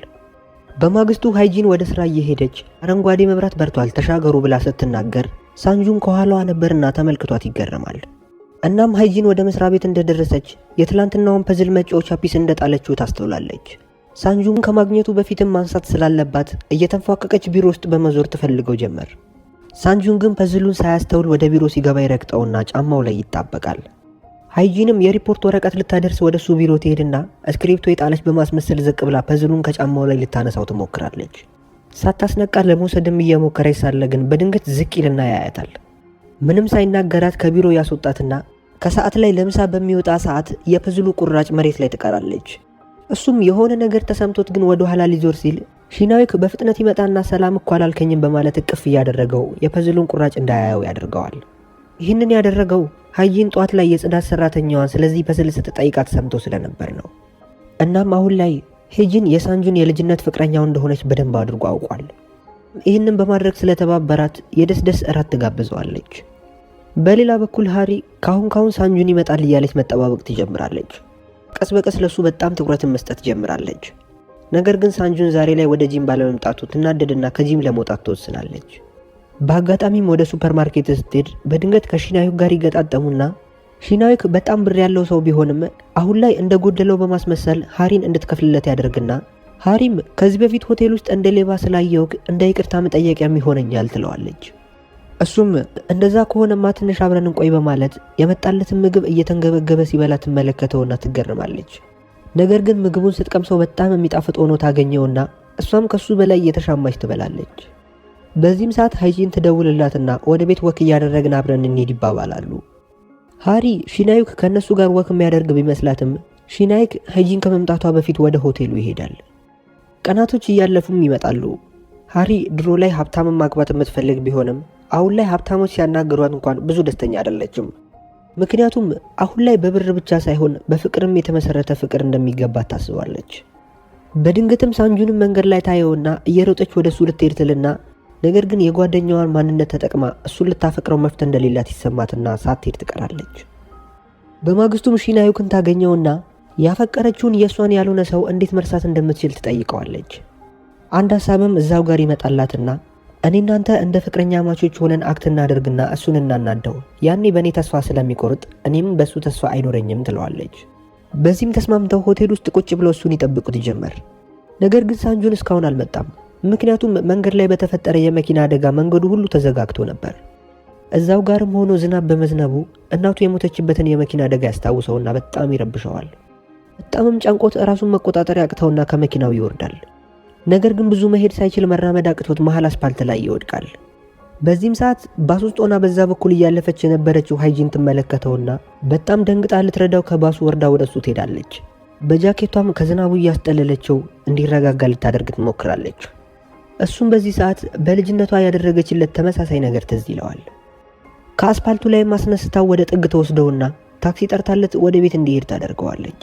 በማግስቱ ሃይጂን ወደ ስራ እየሄደች አረንጓዴ መብራት በርቷል ተሻገሩ ብላ ስትናገር ሳንጁን ከኋላዋ ነበርና ተመልክቷት ይገረማል። እናም ሃይጂን ወደ መስሪያ ቤት እንደደረሰች የትላንትናውን ፐዝል መጫወቻ ፒስ እንደጣለችው ታስተውላለች። ሳንጁን ከማግኘቱ በፊትም ማንሳት ስላለባት እየተንፏቀቀች ቢሮ ውስጥ በመዞር ትፈልገው ጀመር። ሳንጁን ግን ፐዝሉን ሳያስተውል ወደ ቢሮ ሲገባ ይረግጠውና ጫማው ላይ ይጣበቃል። ሃይጂንም የሪፖርት ወረቀት ልታደርስ ወደ እሱ ቢሮ ትሄድና እስክሪፕቶ የጣለች በማስመሰል ዝቅ ብላ ፐዝሉን ከጫማው ላይ ልታነሳው ትሞክራለች። ሳታስነቃ ለመውሰድም እየሞከረች ሳለ ግን በድንገት ዝቅ ይልና ያያታል። ምንም ሳይናገራት ከቢሮ ያስወጣትና ከሰዓት ላይ ለምሳ በሚወጣ ሰዓት የፐዝሉ ቁራጭ መሬት ላይ ትቀራለች። እሱም የሆነ ነገር ተሰምቶት ግን ወደ ኋላ ሊዞር ሲል ሺናዊክ በፍጥነት ይመጣና ሰላም እኮ አላልከኝም በማለት እቅፍ እያደረገው የፐዝሉን ቁራጭ እንዳያየው ያደርገዋል። ይህንን ያደረገው ሃይጂን ጧት ላይ የጽዳት ሰራተኛዋን ስለዚህ ፐዝል ስትጠይቃት ሰምቶ ስለነበር ነው። እናም አሁን ላይ ሄጂን የሳንጁን የልጅነት ፍቅረኛው እንደሆነች በደንብ አድርጎ አውቋል። ይህንን በማድረግ ስለተባበራት የደስደስ እራት ትጋብዘዋለች። በሌላ በኩል ሃሪ ካሁን ሳንጁን ይመጣል እያለች መጠባበቅ ትጀምራለች። ቀስ በቀስ ለሱ በጣም ትኩረትን መስጠት ጀምራለች። ነገር ግን ሳንጁን ዛሬ ላይ ወደ ጂም ባለመምጣቱ ትናደድና ከጂም ለመውጣት ትወስናለች። በአጋጣሚም ወደ ሱፐርማርኬት ስትሄድ በድንገት ከሺናዊክ ጋር ይገጣጠሙና ሺናዊክ በጣም ብር ያለው ሰው ቢሆንም አሁን ላይ እንደጎደለው በማስመሰል ሃሪን እንድትከፍልለት ያደርግና ሃሪም ከዚህ በፊት ሆቴል ውስጥ እንደ ሌባ ስላየውክ እንደ ይቅርታ መጠየቂያም ይሆነኛል ትለዋለች። እሱም እንደዛ ከሆነማ ትንሽ አብረን እንቆይ በማለት የመጣለትን ምግብ እየተንገበገበ ሲበላ ትመለከተውና ትገርማለች። ነገር ግን ምግቡን ስትቀምሰው በጣም የሚጣፍጥ ሆኖ ታገኘውና እሷም ከሱ በላይ እየተሻማች ትበላለች። በዚህም ሰዓት ሃይጂን ትደውልላትና ወደ ቤት ወክ እያደረግን አብረን እንሂድ ይባባላሉ። ሃሪ ሺናዊክ ከነሱ ጋር ወክ የሚያደርግ ቢመስላትም ሺናዊክ ሃይጂን ከመምጣቷ በፊት ወደ ሆቴሉ ይሄዳል። ቀናቶች እያለፉም ይመጣሉ። ሃሪ ድሮ ላይ ሀብታምን ማግባት የምትፈልግ ቢሆንም አሁን ላይ ሀብታሞች ሲያናግሯት እንኳን ብዙ ደስተኛ አይደለችም። ምክንያቱም አሁን ላይ በብር ብቻ ሳይሆን በፍቅርም የተመሰረተ ፍቅር እንደሚገባት ታስባለች። በድንገትም ሳንጁንም መንገድ ላይ ታየውና እየሮጠች ወደ እሱ ልትሄድ ትልና ነገር ግን የጓደኛዋን ማንነት ተጠቅማ እሱን ልታፈቅረው መፍት እንደሌላት ይሰማትና ሳትሄድ ትቀራለች። በማግስቱም ሺናዩክን ታገኘውና ያፈቀረችውን የእሷን ያልሆነ ሰው እንዴት መርሳት እንደምትችል ትጠይቀዋለች። አንድ ሀሳብም እዛው ጋር ይመጣላትና እኔ እናንተ እንደ ፍቅረኛ ማቾች ሆነን አክት እናደርግና እሱን እናናደው፣ ያኔ በእኔ ተስፋ ስለሚቆርጥ እኔም በእሱ ተስፋ አይኖረኝም ትለዋለች። በዚህም ተስማምተው ሆቴል ውስጥ ቁጭ ብለው እሱን ይጠብቁት ጀመር። ነገር ግን ሳንጁን እስካሁን አልመጣም። ምክንያቱም መንገድ ላይ በተፈጠረ የመኪና አደጋ መንገዱ ሁሉ ተዘጋግቶ ነበር። እዛው ጋርም ሆኖ ዝናብ በመዝነቡ እናቱ የሞተችበትን የመኪና አደጋ ያስታውሰውና በጣም ይረብሸዋል። በጣምም ጨንቆት ራሱን መቆጣጠር ያቅተውና ከመኪናው ይወርዳል። ነገር ግን ብዙ መሄድ ሳይችል መራመድ አቅቶት መሃል አስፓልት ላይ ይወድቃል። በዚህም ሰዓት ባስ ውስጥ ሆና በዛ በኩል እያለፈች የነበረችው ሃይጂን ትመለከተውና በጣም ደንግጣ ልትረዳው ከባሱ ወርዳ ወደሱ ትሄዳለች። በጃኬቷም ከዝናቡ እያስጠለለችው እንዲረጋጋ ልታደርግ ትሞክራለች። እሱም በዚህ ሰዓት በልጅነቷ ያደረገችለት ተመሳሳይ ነገር ትዝ ይለዋል። ከአስፓልቱ ላይ ማስነስታው ወደ ጥግ ተወስደውና ታክሲ ጠርታለት ወደ ቤት እንዲሄድ ታደርገዋለች።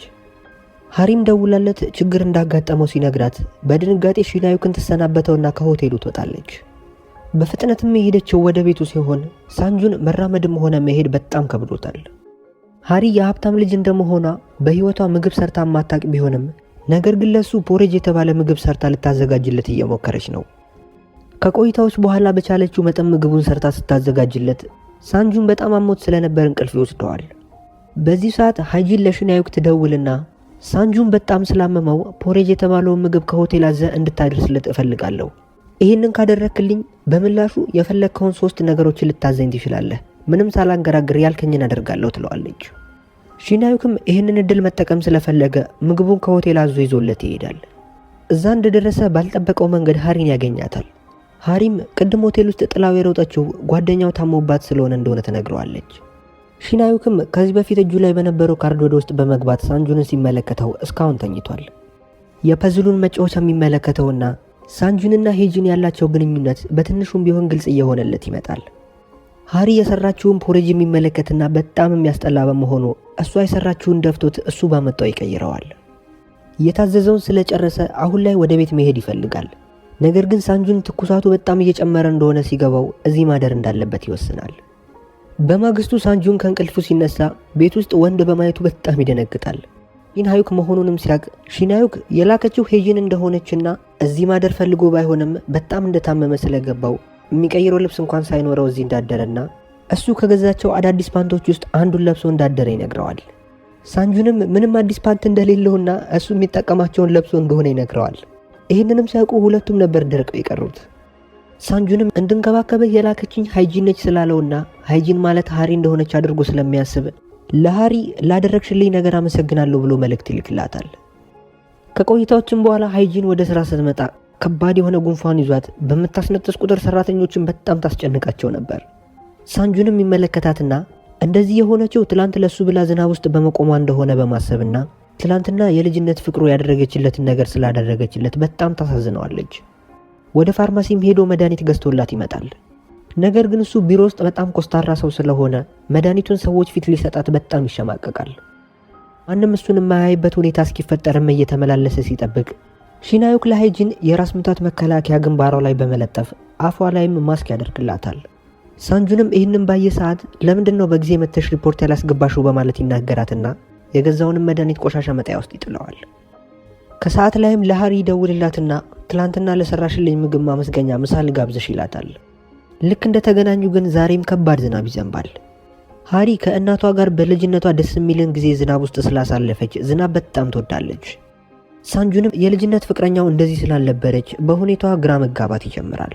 ሃሪም ደውላለት ችግር እንዳጋጠመው ሲነግራት በድንጋጤ ሺናዩክን ትሰናበተውና ከሆቴሉ ትወጣለች። በፍጥነትም የሄደችው ወደ ቤቱ ሲሆን ሳንጁን መራመድም ሆነ መሄድ በጣም ከብዶታል። ሃሪ የሀብታም ልጅ እንደመሆኗ በህይወቷ ምግብ ሰርታ ማታቅ ቢሆንም ነገር ግን ለሱ ፖሬጅ የተባለ ምግብ ሰርታ ልታዘጋጅለት እየሞከረች ነው። ከቆይታዎች በኋላ በቻለችው መጠን ምግቡን ሰርታ ስታዘጋጅለት ሳንጁን በጣም አሞት ስለነበር እንቅልፍ ይወስደዋል። በዚህ ሰዓት ሃይጂን ለሺናዩክ ትደውልና ሳንጁን በጣም ስላመመው ፖሬጅ የተባለውን ምግብ ከሆቴል አዘ እንድታደርስለት እፈልጋለሁ። ይህንን ካደረክልኝ በምላሹ የፈለግከውን 3 ነገሮችን ልታዘኝ ትችላለህ። ምንም ሳላንገራግር ያልከኝን አደርጋለሁ ትለዋለች። ሺናዩክም ይህንን እድል መጠቀም ስለፈለገ ምግቡን ከሆቴል አዞ ይዞለት ይሄዳል። እዛ እንደደረሰ ባልጠበቀው መንገድ ሃሪን ያገኛታል። ሃሪም ቅድም ሆቴል ውስጥ ጥላው የሮጠችው ጓደኛው ታሞባት ስለሆነ እንደሆነ ትነግረዋለች። ሺናዩክም ከዚህ በፊት እጁ ላይ በነበረው ካርድ ወደ ውስጥ በመግባት ሳንጁንን ሲመለከተው እስካሁን ተኝቷል። የፐዝሉን መጫወቻ የሚመለከተውና ሳንጁንና ሄጂን ያላቸው ግንኙነት በትንሹም ቢሆን ግልጽ እየሆነለት ይመጣል። ሃሪ የሰራችውን ፖሬጅ የሚመለከትና በጣም የሚያስጠላ በመሆኑ እሷ የሰራችውን ደፍቶት እሱ ባመጣው ይቀይረዋል። የታዘዘውን ስለጨረሰ አሁን ላይ ወደ ቤት መሄድ ይፈልጋል። ነገር ግን ሳንጁን ትኩሳቱ በጣም እየጨመረ እንደሆነ ሲገባው እዚህ ማደር እንዳለበት ይወስናል። በማግስቱ ሳንጁን ከእንቅልፉ ሲነሳ ቤት ውስጥ ወንድ በማየቱ በጣም ይደነግጣል። ሺናዩክ መሆኑንም ሲያቅ ሺናዩክ የላከችው ሄጂን እንደሆነችና እዚህ ማደር ፈልጎ ባይሆንም በጣም እንደታመመ ስለገባው የሚቀይረው ልብስ እንኳን ሳይኖረው እዚህ እንዳደረና እሱ ከገዛቸው አዳዲስ ፓንቶች ውስጥ አንዱን ለብሶ እንዳደረ ይነግረዋል። ሳንጁንም ምንም አዲስ ፓንት እንደሌለውና እሱ የሚጠቀማቸውን ለብሶ እንደሆነ ይነግረዋል። ይህንንም ሲያውቁ ሁለቱም ነበር ደርቀው የቀሩት። ሳንጁንም እንድንከባከበህ የላከችኝ ሃይጂን ነች ስላለውና ሃይጂን ማለት ሃሪ እንደሆነች አድርጎ ስለሚያስብ ለሃሪ ላደረግሽልኝ ነገር አመሰግናለሁ ብሎ መልእክት ይልክላታል። ከቆይታዎችም በኋላ ሃይጂን ወደ ስራ ስትመጣ ከባድ የሆነ ጉንፋን ይዟት በምታስነጥስ ቁጥር ሰራተኞችን በጣም ታስጨንቃቸው ነበር። ሳንጁንም ይመለከታትና እንደዚህ የሆነችው ትላንት ለሱ ብላ ዝናብ ውስጥ በመቆሟ እንደሆነ በማሰብና ትላንትና የልጅነት ፍቅሩ ያደረገችለትን ነገር ስላደረገችለት በጣም ታሳዝነዋለች። ወደ ፋርማሲም ሄዶ መድኃኒት ገዝቶላት ይመጣል። ነገር ግን እሱ ቢሮ ውስጥ በጣም ኮስታራ ሰው ስለሆነ መድኃኒቱን ሰዎች ፊት ሊሰጣት በጣም ይሸማቀቃል። ማንም እሱን የማያይበት ሁኔታ እስኪፈጠርም እየተመላለሰ ሲጠብቅ ሺናዩክ ለሃይጂን የራስ ምታት መከላከያ ግንባሯ ላይ በመለጠፍ አፏ ላይም ማስክ ያደርግላታል። ሳንጁንም ይህንን ባየ ሰዓት ለምንድነው በጊዜ መተሽ ሪፖርት ያላስገባሽው በማለት ይናገራትና የገዛውንም መድኃኒት ቆሻሻ መጣያ ውስጥ ይጥለዋል። ከሰዓት ላይም ለሃሪ ይደውልላትና ትላንትና ለሰራሽልኝ ምግብ ማመስገኛ ምሳ ልጋብዝሽ ይላታል። ልክ እንደተገናኙ ግን ዛሬም ከባድ ዝናብ ይዘንባል። ሃሪ ከእናቷ ጋር በልጅነቷ ደስ የሚልን ጊዜ ዝናብ ውስጥ ስላሳለፈች ዝናብ በጣም ትወዳለች። ሳንጁንም የልጅነት ፍቅረኛው እንደዚህ ስላልነበረች በሁኔታዋ ግራ መጋባት ይጀምራል።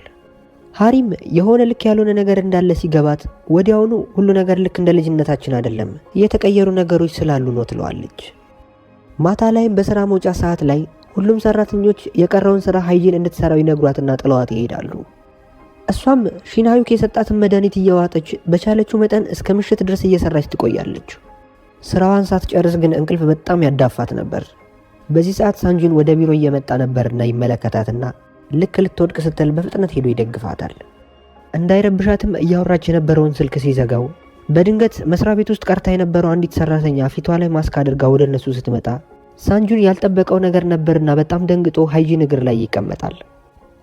ሃሪም የሆነ ልክ ያልሆነ ነገር እንዳለ ሲገባት ወዲያውኑ ሁሉ ነገር ልክ እንደ ልጅነታችን አይደለም፣ የተቀየሩ ነገሮች ስላሉ ነው ትለዋለች። ማታ ላይም በስራ መውጫ ሰዓት ላይ ሁሉም ሰራተኞች የቀረውን ስራ ሃይጂን እንድትሰራው ይነግሯትና ጥለዋት ይሄዳሉ። እሷም ሺናዩክ የሰጣትን መድኃኒት እየዋጠች በቻለችው መጠን እስከ ምሽት ድረስ እየሰራች ትቆያለች። ስራዋን ሳትጨርስ ግን እንቅልፍ በጣም ያዳፋት ነበር። በዚህ ሰዓት ሳንጁን ወደ ቢሮ እየመጣ ነበርና ይመለከታትና ልክ ልትወድቅ ስትል በፍጥነት ሄዶ ይደግፋታል። እንዳይረብሻትም እያወራች የነበረውን ስልክ ሲዘጋው በድንገት መስሪያ ቤት ውስጥ ቀርታ የነበረው አንዲት ሰራተኛ ፊቷ ላይ ማስክ አድርጋ ወደ እነሱ ስትመጣ ሳንጁን ያልጠበቀው ነገር ነበርና በጣም ደንግጦ ሃይጂን እግር ላይ ይቀመጣል።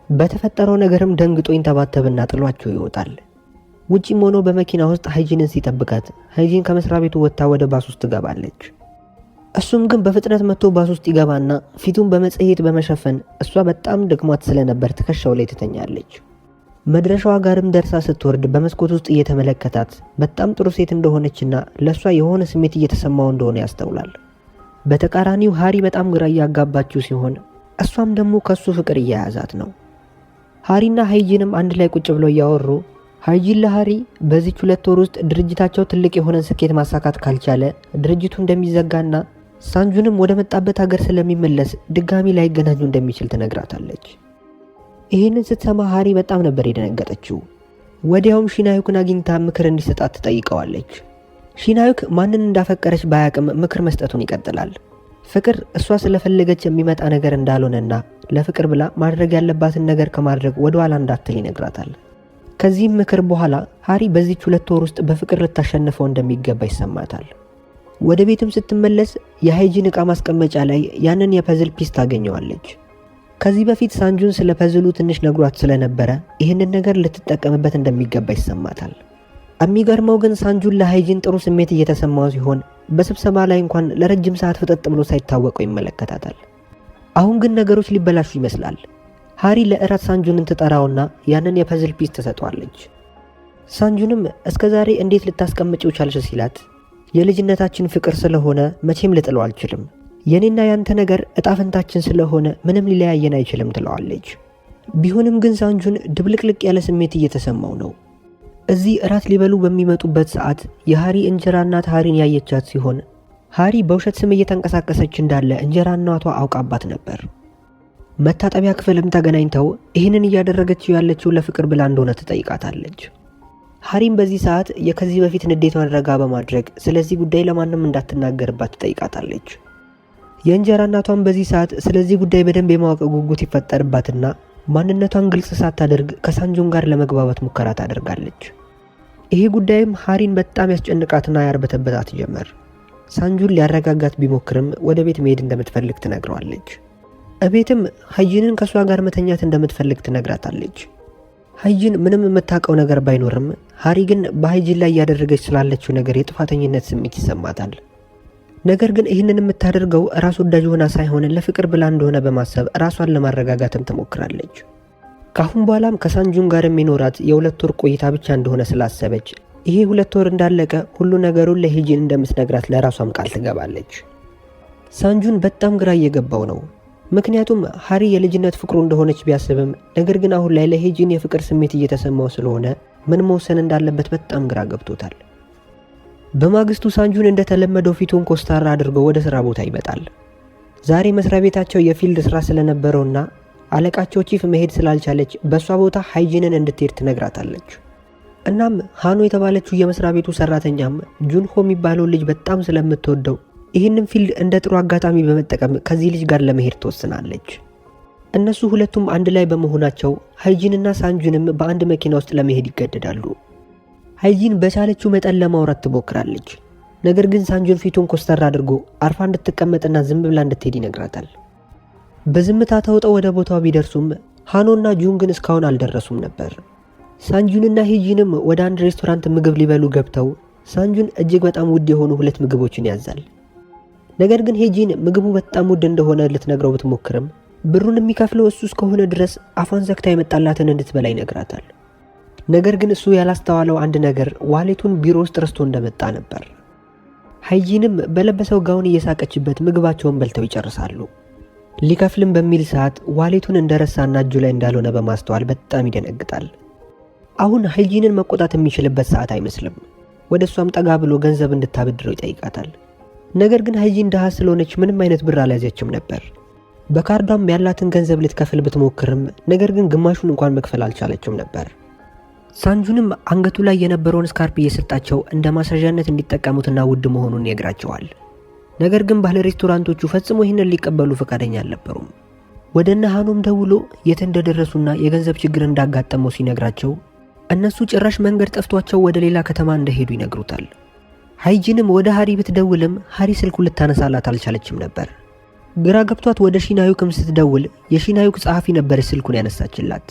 በተፈጠረው ነገርም ደንግጦ ይንተባተብና ጥሏቸው ይወጣል። ውጪም ሆኖ በመኪና ውስጥ ሃይጂንን ሲጠብቃት ሃይጂን ከመስሪያ ቤቱ ወጥታ ወደ ባስ ውስጥ ትገባለች። እሱም ግን በፍጥነት መጥቶ ባስ ውስጥ ይገባና ፊቱን በመጽሔት በመሸፈን እሷ በጣም ደክሟት ስለነበር ትከሻው ላይ ትተኛለች። መድረሻዋ ጋርም ደርሳ ስትወርድ በመስኮት ውስጥ እየተመለከታት በጣም ጥሩ ሴት እንደሆነችና ለእሷ የሆነ ስሜት እየተሰማው እንደሆነ ያስተውላል። በተቃራኒው ሃሪ በጣም ግራ እያጋባችው ሲሆን እሷም ደግሞ ከሱ ፍቅር እየያዛት ነው። ሃሪና ሃይጂንም አንድ ላይ ቁጭ ብለው እያወሩ ሃይጂን ለሃሪ በዚች 2 ወር ውስጥ ድርጅታቸው ትልቅ የሆነን ስኬት ማሳካት ካልቻለ ድርጅቱ እንደሚዘጋና ሳንጁንም ወደ መጣበት ሀገር ስለሚመለስ ድጋሚ ላይገናኙ እንደሚችል ትነግራታለች። ይህንን ስትሰማ ሃሪ በጣም ነበር የደነገጠችው። ወዲያውም ሺናዩክን አግኝታ ምክር እንዲሰጣት ትጠይቀዋለች። ሺናዩክ ማንን እንዳፈቀረች ባያቅም ምክር መስጠቱን ይቀጥላል። ፍቅር እሷ ስለፈለገች የሚመጣ ነገር እንዳልሆነና ለፍቅር ብላ ማድረግ ያለባትን ነገር ከማድረግ ወደ ኋላ እንዳትል ይነግራታል። ከዚህም ምክር በኋላ ሃሪ በዚች 2 ወር ውስጥ በፍቅር ልታሸንፈው እንደሚገባ ይሰማታል። ወደ ቤትም ስትመለስ የሃይጂን ዕቃ ማስቀመጫ ላይ ያንን የፐዝል ፒስ ታገኘዋለች። ከዚህ በፊት ሳንጁን ስለ ፐዝሉ ትንሽ ነግሯት ስለነበረ ይህንን ነገር ልትጠቀምበት እንደሚገባ ይሰማታል። የሚገርመው ግን ሳንጁን ለሃይጂን ጥሩ ስሜት እየተሰማው ሲሆን በስብሰባ ላይ እንኳን ለረጅም ሰዓት ፍጠጥ ብሎ ሳይታወቀው ይመለከታታል። አሁን ግን ነገሮች ሊበላሹ ይመስላል። ሃሪ ለእራት ሳንጁንን ትጠራውና ያንን የፐዝል ፒስ ትሰጠዋለች። ሳንጁንም እስከዛሬ እንዴት ልታስቀምጪው ቻልሽ ሲላት የልጅነታችን ፍቅር ስለሆነ መቼም ልጥለው አልችልም፣ የኔና ያንተ ነገር እጣፈንታችን ስለሆነ ምንም ሊለያየን አይችልም ትለዋለች። ቢሆንም ግን ሳንጁን ድብልቅልቅ ያለ ስሜት እየተሰማው ነው። እዚህ እራት ሊበሉ በሚመጡበት ሰዓት የሃሪ እንጀራ እናት ሃሪን ያየቻት ሲሆን ሃሪ በውሸት ስም እየተንቀሳቀሰች እንዳለ እንጀራ እናቷ አውቃባት ነበር። መታጠቢያ ክፍልም ተገናኝተው ይህንን እያደረገችው ያለችው ለፍቅር ብላ እንደሆነ ትጠይቃታለች። ሃሪም በዚህ ሰዓት የከዚህ በፊት ንዴቷን ረጋ በማድረግ ስለዚህ ጉዳይ ለማንም እንዳትናገርባት ትጠይቃታለች። የእንጀራ እናቷን በዚህ ሰዓት ስለዚህ ጉዳይ በደንብ የማወቅ ጉጉት ይፈጠርባትና ማንነቷን ግልጽ ሳታደርግ ከሳንጁን ጋር ለመግባባት ሙከራ ታደርጋለች። ይሄ ጉዳይም ሃሪን በጣም ያስጨንቃትና ያርበተበታት ጀመር። ሳንጁን ሊያረጋጋት ቢሞክርም ወደ ቤት መሄድ እንደምትፈልግ ትነግረዋለች። እቤትም ሃይጂንን ከሷ ጋር መተኛት እንደምትፈልግ ትነግራታለች። ሃይጂን ምንም የምታውቀው ነገር ባይኖርም ሃሪ ግን በሃይጂን ላይ እያደረገች ስላለችው ነገር የጥፋተኝነት ስሜት ይሰማታል። ነገር ግን ይህንን የምታደርገው ራስ ወዳጅ ሆና ሳይሆን ለፍቅር ብላ እንደሆነ በማሰብ ራሷን ለማረጋጋትም ትሞክራለች። ካሁን በኋላም ከሳንጁን ጋር የሚኖራት የ2 ወር ቆይታ ብቻ እንደሆነ ስላሰበች ይሄ 2 ወር እንዳለቀ ሁሉ ነገሩን ለሃይጂን እንደምትነግራት ለራሷም ቃል ትገባለች። ሳንጁን በጣም ግራ እየገባው ነው። ምክንያቱም ሃሪ የልጅነት ፍቅሩ እንደሆነች ቢያስብም ነገር ግን አሁን ላይ ለሃይጂን የፍቅር ስሜት እየተሰማው ስለሆነ ምን መወሰን እንዳለበት በጣም ግራ ገብቶታል። በማግስቱ ሳንጁን እንደተለመደው ፊቱን ኮስታራ አድርጎ ወደ ስራ ቦታ ይመጣል። ዛሬ መስሪያ ቤታቸው የፊልድ ስራ ስለነበረውና አለቃቸው ቺፍ መሄድ ስላልቻለች በሷ ቦታ ሃይጂንን እንድትሄድ ትነግራታለች። እናም ሃኖ የተባለችው የመስሪያ ቤቱ ሰራተኛም ጁንሆ የሚባለውን ልጅ በጣም ስለምትወደው ይህንን ፊልድ እንደ ጥሩ አጋጣሚ በመጠቀም ከዚህ ልጅ ጋር ለመሄድ ትወስናለች። እነሱ ሁለቱም አንድ ላይ በመሆናቸው ሃይጂንና ሳንጁንም በአንድ መኪና ውስጥ ለመሄድ ይገደዳሉ። ሃይጂን በቻለችው መጠን ለማውራት ትሞክራለች። ነገር ግን ሳንጁን ፊቱን ኮስተር አድርጎ አርፋ እንድትቀመጥና ዝም ብላ እንድትሄድ ይነግራታል። በዝምታ ተውጠው ወደ ቦታው ቢደርሱም ሃኖና ጁን ግን እስካሁን አልደረሱም ነበር። ሳንጁንና ሃይጂንም ወደ አንድ ሬስቶራንት ምግብ ሊበሉ ገብተው ሳንጁን እጅግ በጣም ውድ የሆኑ 2 ምግቦችን ያዛል። ነገር ግን ሃይጂን ምግቡ በጣም ውድ እንደሆነ ልትነግረው ብትሞክርም ብሩን የሚከፍለው እሱ እስከሆነ ድረስ አፏን ዘግታ የመጣላትን እንድትበላ ይነግራታል። ነገር ግን እሱ ያላስተዋለው አንድ ነገር ዋሌቱን ቢሮ ውስጥ ረስቶ እንደመጣ ነበር። ሃይጂንም በለበሰው ጋውን እየሳቀችበት ምግባቸውን በልተው ይጨርሳሉ። ሊከፍልም በሚል ሰዓት ዋሌቱን እንደረሳና እጁ ላይ እንዳልሆነ በማስተዋል በጣም ይደነግጣል። አሁን ሃይጂንን መቆጣት የሚችልበት ሰዓት አይመስልም። ወደ እሷም ጠጋ ብሎ ገንዘብ እንድታበድረው ይጠይቃታል። ነገር ግን ሃይጂን ድሃ ስለሆነች ምንም አይነት ብር አልያዘችም ነበር። በካርዷም ያላትን ገንዘብ ልትከፍል ብትሞክርም ነገር ግን ግማሹን እንኳን መክፈል አልቻለችም ነበር። ሳንጁንም አንገቱ ላይ የነበረውን ስካርፕ እየሰጣቸው እንደ ማሳዣነት እንዲጠቀሙትና ውድ መሆኑን ይነግራቸዋል። ነገር ግን ባለ ሬስቶራንቶቹ ፈጽሞ ይህንን ሊቀበሉ ፈቃደኛ አልነበሩም። ወደነ ሃኖም ደውሎ የት እንደደረሱና የገንዘብ ችግር እንዳጋጠመው ሲነግራቸው እነሱ ጭራሽ መንገድ ጠፍቷቸው ወደ ሌላ ከተማ እንደሄዱ ይነግሩታል። ሃይጂንም ወደ ሃሪ ብትደውልም ሃሪ ስልኩን ልታነሳላት አልቻለችም ነበር። ግራ ገብቷት ወደ ሺናዩክም ስትደውል የሺናዩክ ጸሐፊ ነበረች ስልኩን ያነሳችላት።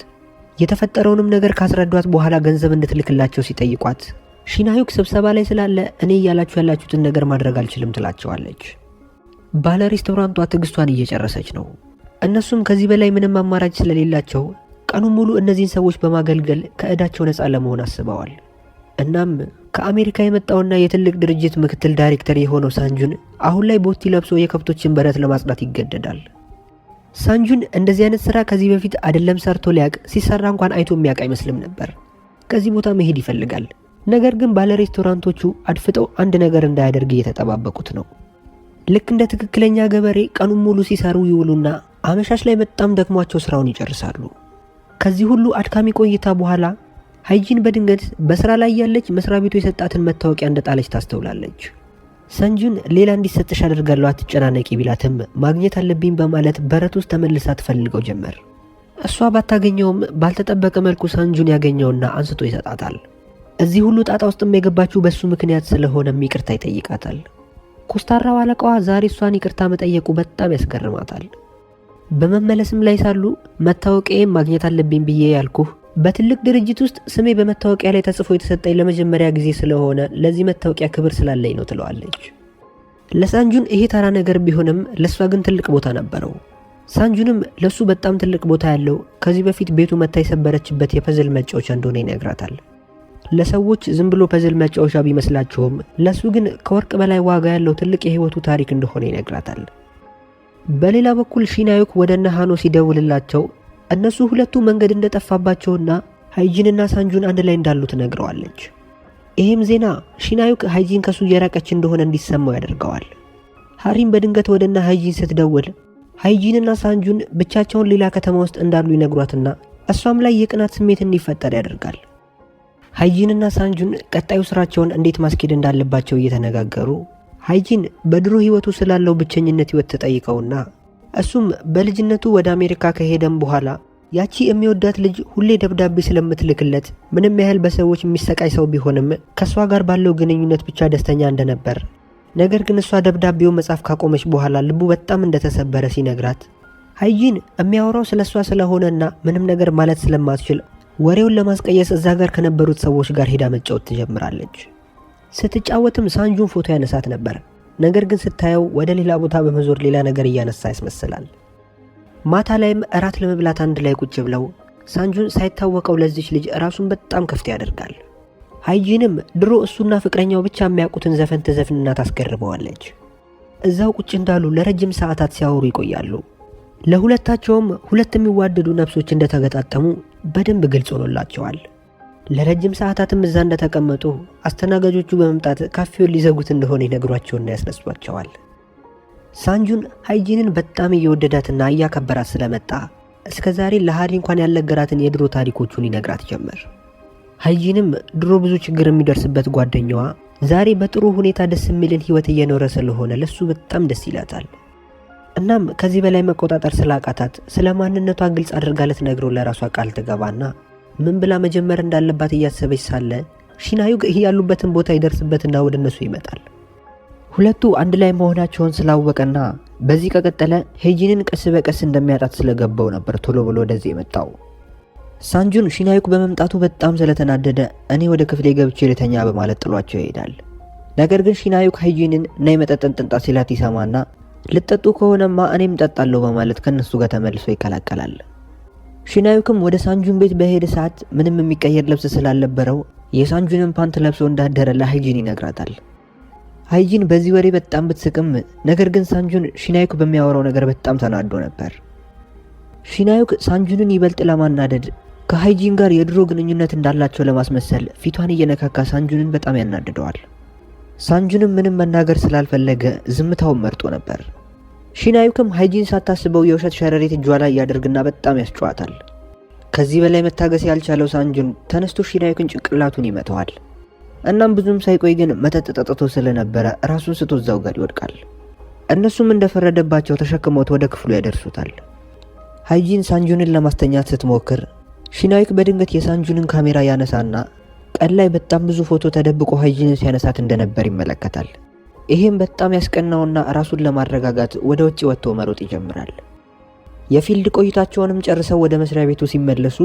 የተፈጠረውንም ነገር ካስረዷት በኋላ ገንዘብ እንድትልክላቸው ሲጠይቋት ሺናዩክ ስብሰባ ላይ ስላለ እኔ እያላችሁ ያላችሁትን ነገር ማድረግ አልችልም ትላቸዋለች። ባለ ሬስቶራንቷ ትዕግስቷን እየጨረሰች ነው። እነሱም ከዚህ በላይ ምንም አማራጭ ስለሌላቸው ቀኑን ሙሉ እነዚህን ሰዎች በማገልገል ከዕዳቸው ነፃ ለመሆን አስበዋል። እናም ከአሜሪካ የመጣውና የትልቅ ድርጅት ምክትል ዳይሬክተር የሆነው ሳንጁን አሁን ላይ ቦቲ ለብሶ የከብቶችን በረት ለማጽዳት ይገደዳል። ሳንጁን እንደዚህ አይነት ስራ ከዚህ በፊት አይደለም ሰርቶ ሊያቅ ሲሰራ እንኳን አይቶ የሚያውቅ አይመስልም ነበር። ከዚህ ቦታ መሄድ ይፈልጋል። ነገር ግን ባለ ሬስቶራንቶቹ አድፍጠው አንድ ነገር እንዳያደርግ እየተጠባበቁት ነው። ልክ እንደ ትክክለኛ ገበሬ ቀኑን ሙሉ ሲሰሩ ይውሉና አመሻሽ ላይ በጣም ደክሟቸው ስራውን ይጨርሳሉ። ከዚህ ሁሉ አድካሚ ቆይታ በኋላ ሃይጂን በድንገት በስራ ላይ ያለች መስሪያ ቤቱ የሰጣትን መታወቂያ እንደጣለች ታስተውላለች። ሳንጁን ሌላ እንዲሰጥሽ አደርጋለሁ አትጨናነቂ ቢላትም ማግኘት አለብኝ በማለት በረት ውስጥ ተመልሳ ትፈልገው ጀመር። እሷ ባታገኘውም ባልተጠበቀ መልኩ ሳንጁን ያገኘውና አንስቶ ይሰጣታል። እዚህ ሁሉ ጣጣ ውስጥም የገባችው በሱ ምክንያት ስለሆነም ይቅርታ ይጠይቃታል። ኮስታራው አለቃዋ ዛሬ እሷን ይቅርታ መጠየቁ በጣም ያስገርማታል። በመመለስም ላይ ሳሉ መታወቂያዬን ማግኘት አለብኝ ብዬ ያልኩህ በትልቅ ድርጅት ውስጥ ስሜ በመታወቂያ ላይ ተጽፎ የተሰጠኝ ለመጀመሪያ ጊዜ ስለሆነ ለዚህ መታወቂያ ክብር ስላለኝ ነው ትለዋለች። ለሳንጁን ይሄ ተራ ነገር ቢሆንም ለሷ ግን ትልቅ ቦታ ነበረው። ሳንጁንም ለሱ በጣም ትልቅ ቦታ ያለው ከዚህ በፊት ቤቱ መታ የሰበረችበት የፐዝል መጫወቻ እንደሆነ ይነግራታል። ለሰዎች ዝም ብሎ ፐዝል መጫወቻ ቢመስላቸውም ለሱ ግን ከወርቅ በላይ ዋጋ ያለው ትልቅ የህይወቱ ታሪክ እንደሆነ ይነግራታል። በሌላ በኩል ሺናዩክ ወደነ ሃኖ ሲደውልላቸው እነሱ ሁለቱ መንገድ እንደጠፋባቸውና ሃይጂንና ሳንጁን አንድ ላይ እንዳሉ ትነግረዋለች። ይህም ዜና ሺናዩክ ሃይጂን ከሱ እየራቀች እንደሆነ እንዲሰማው ያደርገዋል። ሃሪም በድንገት ወደና ሃይጂን ስትደውል ሃይጂንና ሳንጁን ብቻቸውን ሌላ ከተማ ውስጥ እንዳሉ ይነግሯትና እሷም ላይ የቅናት ስሜት እንዲፈጠር ያደርጋል። ሃይጂንና ሳንጁን ቀጣዩ ስራቸውን እንዴት ማስኬድ እንዳለባቸው እየተነጋገሩ ሃይጂን በድሮ ህይወቱ ስላለው ብቸኝነት ህይወት ተጠይቀውና እሱም በልጅነቱ ወደ አሜሪካ ከሄደም በኋላ ያቺ የሚወዳት ልጅ ሁሌ ደብዳቤ ስለምትልክለት ምንም ያህል በሰዎች የሚሰቃይ ሰው ቢሆንም ከሷ ጋር ባለው ግንኙነት ብቻ ደስተኛ እንደነበር፣ ነገር ግን እሷ ደብዳቤው መጻፍ ካቆመች በኋላ ልቡ በጣም እንደተሰበረ ሲነግራት ሃይጂን የሚያወራው ስለሷ ስለሆነና ምንም ነገር ማለት ስለማትችል ወሬውን ለማስቀየስ እዛ ጋር ከነበሩት ሰዎች ጋር ሄዳ መጫወት ትጀምራለች። ስትጫወትም ሳንጁን ፎቶ ያነሳት ነበር። ነገር ግን ስታየው ወደ ሌላ ቦታ በመዞር ሌላ ነገር እያነሳ ያስመስላል። ማታ ላይም እራት ለመብላት አንድ ላይ ቁጭ ብለው ሳንጁን ሳይታወቀው ለዚች ልጅ ራሱን በጣም ከፍት ያደርጋል። ሃይጂንም ድሮ እሱና ፍቅረኛው ብቻ የሚያውቁትን ዘፈን ትዘፍንና ታስገርመዋለች። እዛው ቁጭ እንዳሉ ለረጅም ሰዓታት ሲያወሩ ይቆያሉ። ለሁለታቸውም ሁለት የሚዋደዱ ነፍሶች እንደተገጣጠሙ በደንብ ግልጽ ሆኖላቸዋል። ለረጅም ሰዓታትም እዛ እንደተቀመጡ አስተናጋጆቹ በመምጣት ካፌውን ሊዘጉት እንደሆነ ይነግሯቸውና ያስነሷቸዋል። ሳንጁን ሃይጂንን በጣም እየወደዳትና እያከበራት ስለመጣ እስከዛሬ ለሃሪ እንኳን ያልነገራትን የድሮ ታሪኮቹን ይነግራት ጀመር። ሃይጂንም ድሮ ብዙ ችግር የሚደርስበት ጓደኛዋ ዛሬ በጥሩ ሁኔታ ደስ የሚልን ህይወት እየኖረ ስለሆነ ለሱ በጣም ደስ ይላታል። እናም ከዚህ በላይ መቆጣጠር ስላቃታት ስለ ማንነቷ ግልጽ አድርጋ ልትነግረው ለራሷ ቃል ትገባና ምን ብላ መጀመር እንዳለባት እያሰበች ሳለ ሺናዩክ ያሉበትን ቦታ ይደርስበትና ወደ እነሱ ይመጣል። ሁለቱ አንድ ላይ መሆናቸውን ስላወቀና በዚህ ከቀጠለ ሄጂንን ቀስ በቀስ እንደሚያጣት ስለገባው ነበር ቶሎ ብሎ ወደዚህ የመጣው። ሳንጁን ሺናዩክ በመምጣቱ በጣም ስለተናደደ እኔ ወደ ክፍሌ ገብቼ ልተኛ በማለት ጥሏቸው ይሄዳል። ነገር ግን ሺናዩክ ሄጂንን ነይ መጠጥን ጥንጣ ሲላት ይሰማና ልጠጡ ከሆነማ እኔም ጠጣለሁ በማለት ከነሱ ጋር ተመልሶ ይከላከላል። ሺናዩክም ወደ ሳንጁን ቤት በሄደ ሰዓት ምንም የሚቀየር ልብስ ስላልነበረው የሳንጁንን ፓንት ለብሶ እንዳደረ ለሃይጂን ይነግራታል። ሃይጂን በዚህ ወሬ በጣም ብትስቅም ነገር ግን ሳንጁን ሺናዩክ በሚያወራው ነገር በጣም ተናዶ ነበር። ሺናዩክ ሳንጁንን ይበልጥ ለማናደድ ከሃይጂን ጋር የድሮ ግንኙነት እንዳላቸው ለማስመሰል ፊቷን እየነካካ ሳንጁንን በጣም ያናድደዋል። ሳንጁንም ምንም መናገር ስላልፈለገ ዝምታውን መርጦ ነበር። ሺናዩክም ሃይጂን ሳታስበው የውሸት ሸረሪት እጇ ላይ ያደርግና በጣም ያስጨዋታል። ከዚህ በላይ መታገስ ያልቻለው ሳንጁን ተነስቶ ሺናዩክን ጭንቅላቱን ይመታዋል። እናም ብዙም ሳይቆይ ግን መጠጥ ጠጥቶ ስለነበረ ራሱን ስቶ እዛው ጋር ይወድቃል። እነሱም እንደፈረደባቸው ተሸክመውት ወደ ክፍሉ ያደርሱታል። ሃይጂን ሳንጁንን ለማስተኛት ስትሞክር ሺናዩክ በድንገት የሳንጁንን ካሜራ ያነሳና ቀን ላይ በጣም ብዙ ፎቶ ተደብቆ ሃይጂንን ሲያነሳት እንደነበር ይመለከታል። ይሄም በጣም ያስቀናውና ራሱን ለማረጋጋት ወደ ውጪ ወጥቶ መሮጥ ይጀምራል። የፊልድ ቆይታቸውንም ጨርሰው ወደ መስሪያ ቤቱ ሲመለሱ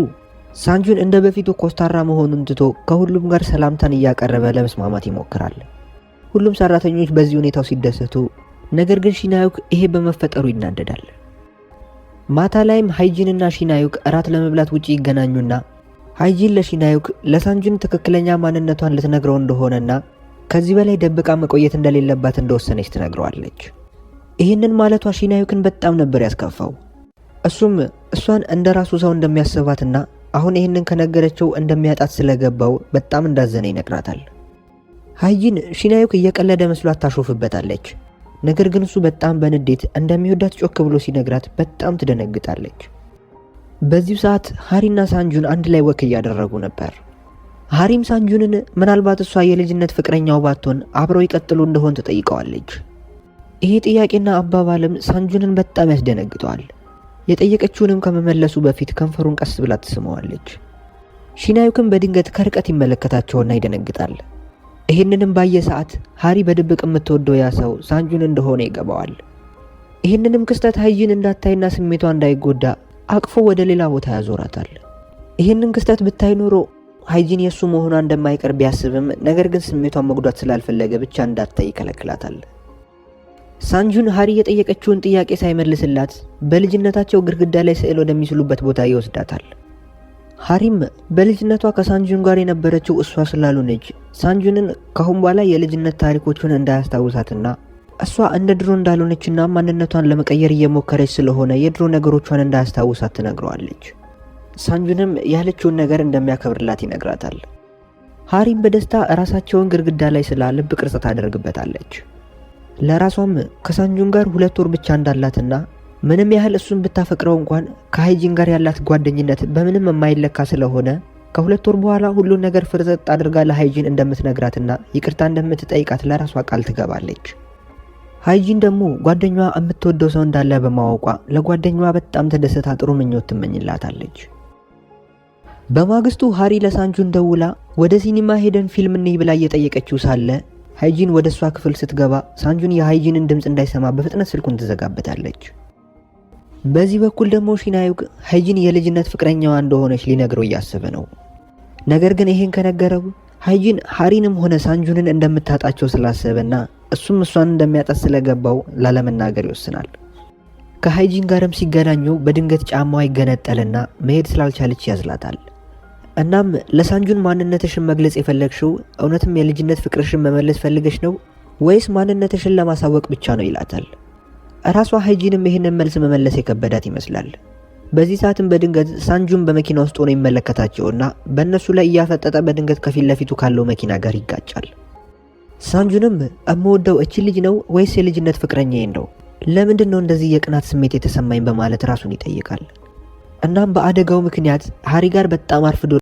ሳንጁን እንደ በፊቱ ኮስታራ መሆኑን ትቶ ከሁሉም ጋር ሰላምታን እያቀረበ ለመስማማት ይሞክራል። ሁሉም ሰራተኞች በዚህ ሁኔታው ሲደሰቱ፣ ነገር ግን ሺናዩክ ይሄ በመፈጠሩ ይናደዳል። ማታ ላይም ሃይጂንና ሺናዩክ እራት ለመብላት ውጪ ይገናኙና ሃይጂን ለሺናዩክ ለሳንጁን ትክክለኛ ማንነቷን ልትነግረው እንደሆነና ከዚህ በላይ ደብቃ መቆየት እንደሌለባት እንደወሰነች ትነግረዋለች። ይህንን ማለቷ ሺናዩክን በጣም ነበር ያስከፋው። እሱም እሷን እንደ ራሱ ሰው እንደሚያስባትና አሁን ይህንን ከነገረችው እንደሚያጣት ስለገባው በጣም እንዳዘነ ይነግራታል። ሃይጂን ሺናዩክ እየቀለደ መስሏት ታሾፍበታለች። ነገር ግን እሱ በጣም በንዴት እንደሚወዳት ጮክ ብሎ ሲነግራት በጣም ትደነግጣለች። በዚሁ ሰዓት ሃሪና ሳንጁን አንድ ላይ ወክ እያደረጉ ነበር። ሃሪም ሳንጁንን ምናልባት እሷ የልጅነት ፍቅረኛው ባትሆን አብረው ይቀጥሉ እንደሆን ትጠይቀዋለች። ይሄ ጥያቄና አባባልም ሳንጁንን በጣም ያስደነግጠዋል። የጠየቀችውንም ከመመለሱ በፊት ከንፈሩን ቀስ ብላ ትስመዋለች። ሺናዩክም በድንገት ከርቀት ይመለከታቸውና ይደነግጣል። ይህንንም ባየ ሰዓት ሃሪ በድብቅ የምትወደው ያ ሰው ሳንጁን እንደሆነ ይገባዋል። ይህንንም ክስተት ሃይጂን እንዳታይና ስሜቷ እንዳይጎዳ አቅፎ ወደ ሌላ ቦታ ያዞራታል። ይህንን ክስተት ብታይ ኖሮ ሃይጂን የሱ መሆኗ እንደማይቀር ቢያስብም ነገር ግን ስሜቷን መጉዳት ስላልፈለገ ብቻ እንዳታይ ይከለክላታል። ሳንጁን ሃሪ የጠየቀችውን ጥያቄ ሳይመልስላት በልጅነታቸው ግድግዳ ላይ ስዕል ወደሚስሉበት ቦታ ይወስዳታል። ሃሪም በልጅነቷ ከሳንጁን ጋር የነበረችው እሷ ስላልሆነች ሳንጁንን ካሁን በኋላ የልጅነት ታሪኮቹን እንዳያስታውሳትና እሷ እንደ ድሮ እንዳልሆነችና ማንነቷን ለመቀየር እየሞከረች ስለሆነ የድሮ ነገሮቿን እንዳያስታውሳት ትነግረዋለች። ሳንጁንም ያለችውን ነገር እንደሚያከብርላት ይነግራታል። ሃሪም በደስታ ራሳቸውን ግድግዳ ላይ ስላ ልብ ቅርጽ ታደርግበታለች። ለራሷም ከሳንጁን ጋር 2 ወር ብቻ እንዳላትና ምንም ያህል እሱን ብታፈቅረው እንኳን ከሃይጂን ጋር ያላት ጓደኝነት በምንም የማይለካ ስለሆነ ከ2 ወር በኋላ ሁሉን ነገር ፍርጥጥ አድርጋ ለሃይጂን እንደምትነግራትና ይቅርታ እንደምትጠይቃት ለራሷ ቃል ትገባለች። ሃይጂን ደግሞ ጓደኛዋ የምትወደው ሰው እንዳለ በማወቋ ለጓደኛዋ በጣም ተደስታ ጥሩ ምኞት ትመኝላታለች። በማግስቱ ሃሪ ለሳንጁን ደውላ ወደ ሲኒማ ሄደን ፊልም እንይ ብላ እየጠየቀችው ሳለ ሃይጂን ወደ እሷ ክፍል ስትገባ ሳንጁን የሃይጂንን ድምፅ እንዳይሰማ በፍጥነት ስልኩን ትዘጋበታለች። በዚህ በኩል ደግሞ ሺናዩክ ሃይጂን የልጅነት ፍቅረኛዋ እንደሆነች ሊነግረው እያሰበ ነው። ነገር ግን ይሄን ከነገረው ሃይጂን ሃሪንም ሆነ ሳንጁንን እንደምታጣቸው ስላሰበና እሱም እሷን እንደሚያጣት ስለገባው ላለመናገር ይወስናል። ከሃይጂን ጋርም ሲገናኙ በድንገት ጫማዋ ይገነጠልና መሄድ ስላልቻለች ያዝላታል። እናም ለሳንጁን ማንነትሽን መግለጽ የፈለግሽው እውነትም የልጅነት ፍቅርሽን መመለስ ፈልገሽ ነው ወይስ ማንነትሽን ለማሳወቅ ብቻ ነው ይላታል። ራሷ ሃይጂንም ይህንን መልስ መመለስ የከበዳት ይመስላል። በዚህ ሰዓትም በድንገት ሳንጁን በመኪና ውስጥ ሆኖ ይመለከታቸውና በእነሱ ላይ እያፈጠጠ በድንገት ከፊት ለፊቱ ካለው መኪና ጋር ይጋጫል። ሳንጁንም እምወደው እቺ ልጅ ነው ወይስ የልጅነት ፍቅረኛዬ ነው? ለምንድን ነው እንደዚህ የቅናት ስሜት የተሰማኝ በማለት ራሱን ይጠይቃል። እናም በአደጋው ምክንያት ሃሪ ጋር በጣም አርፍዶ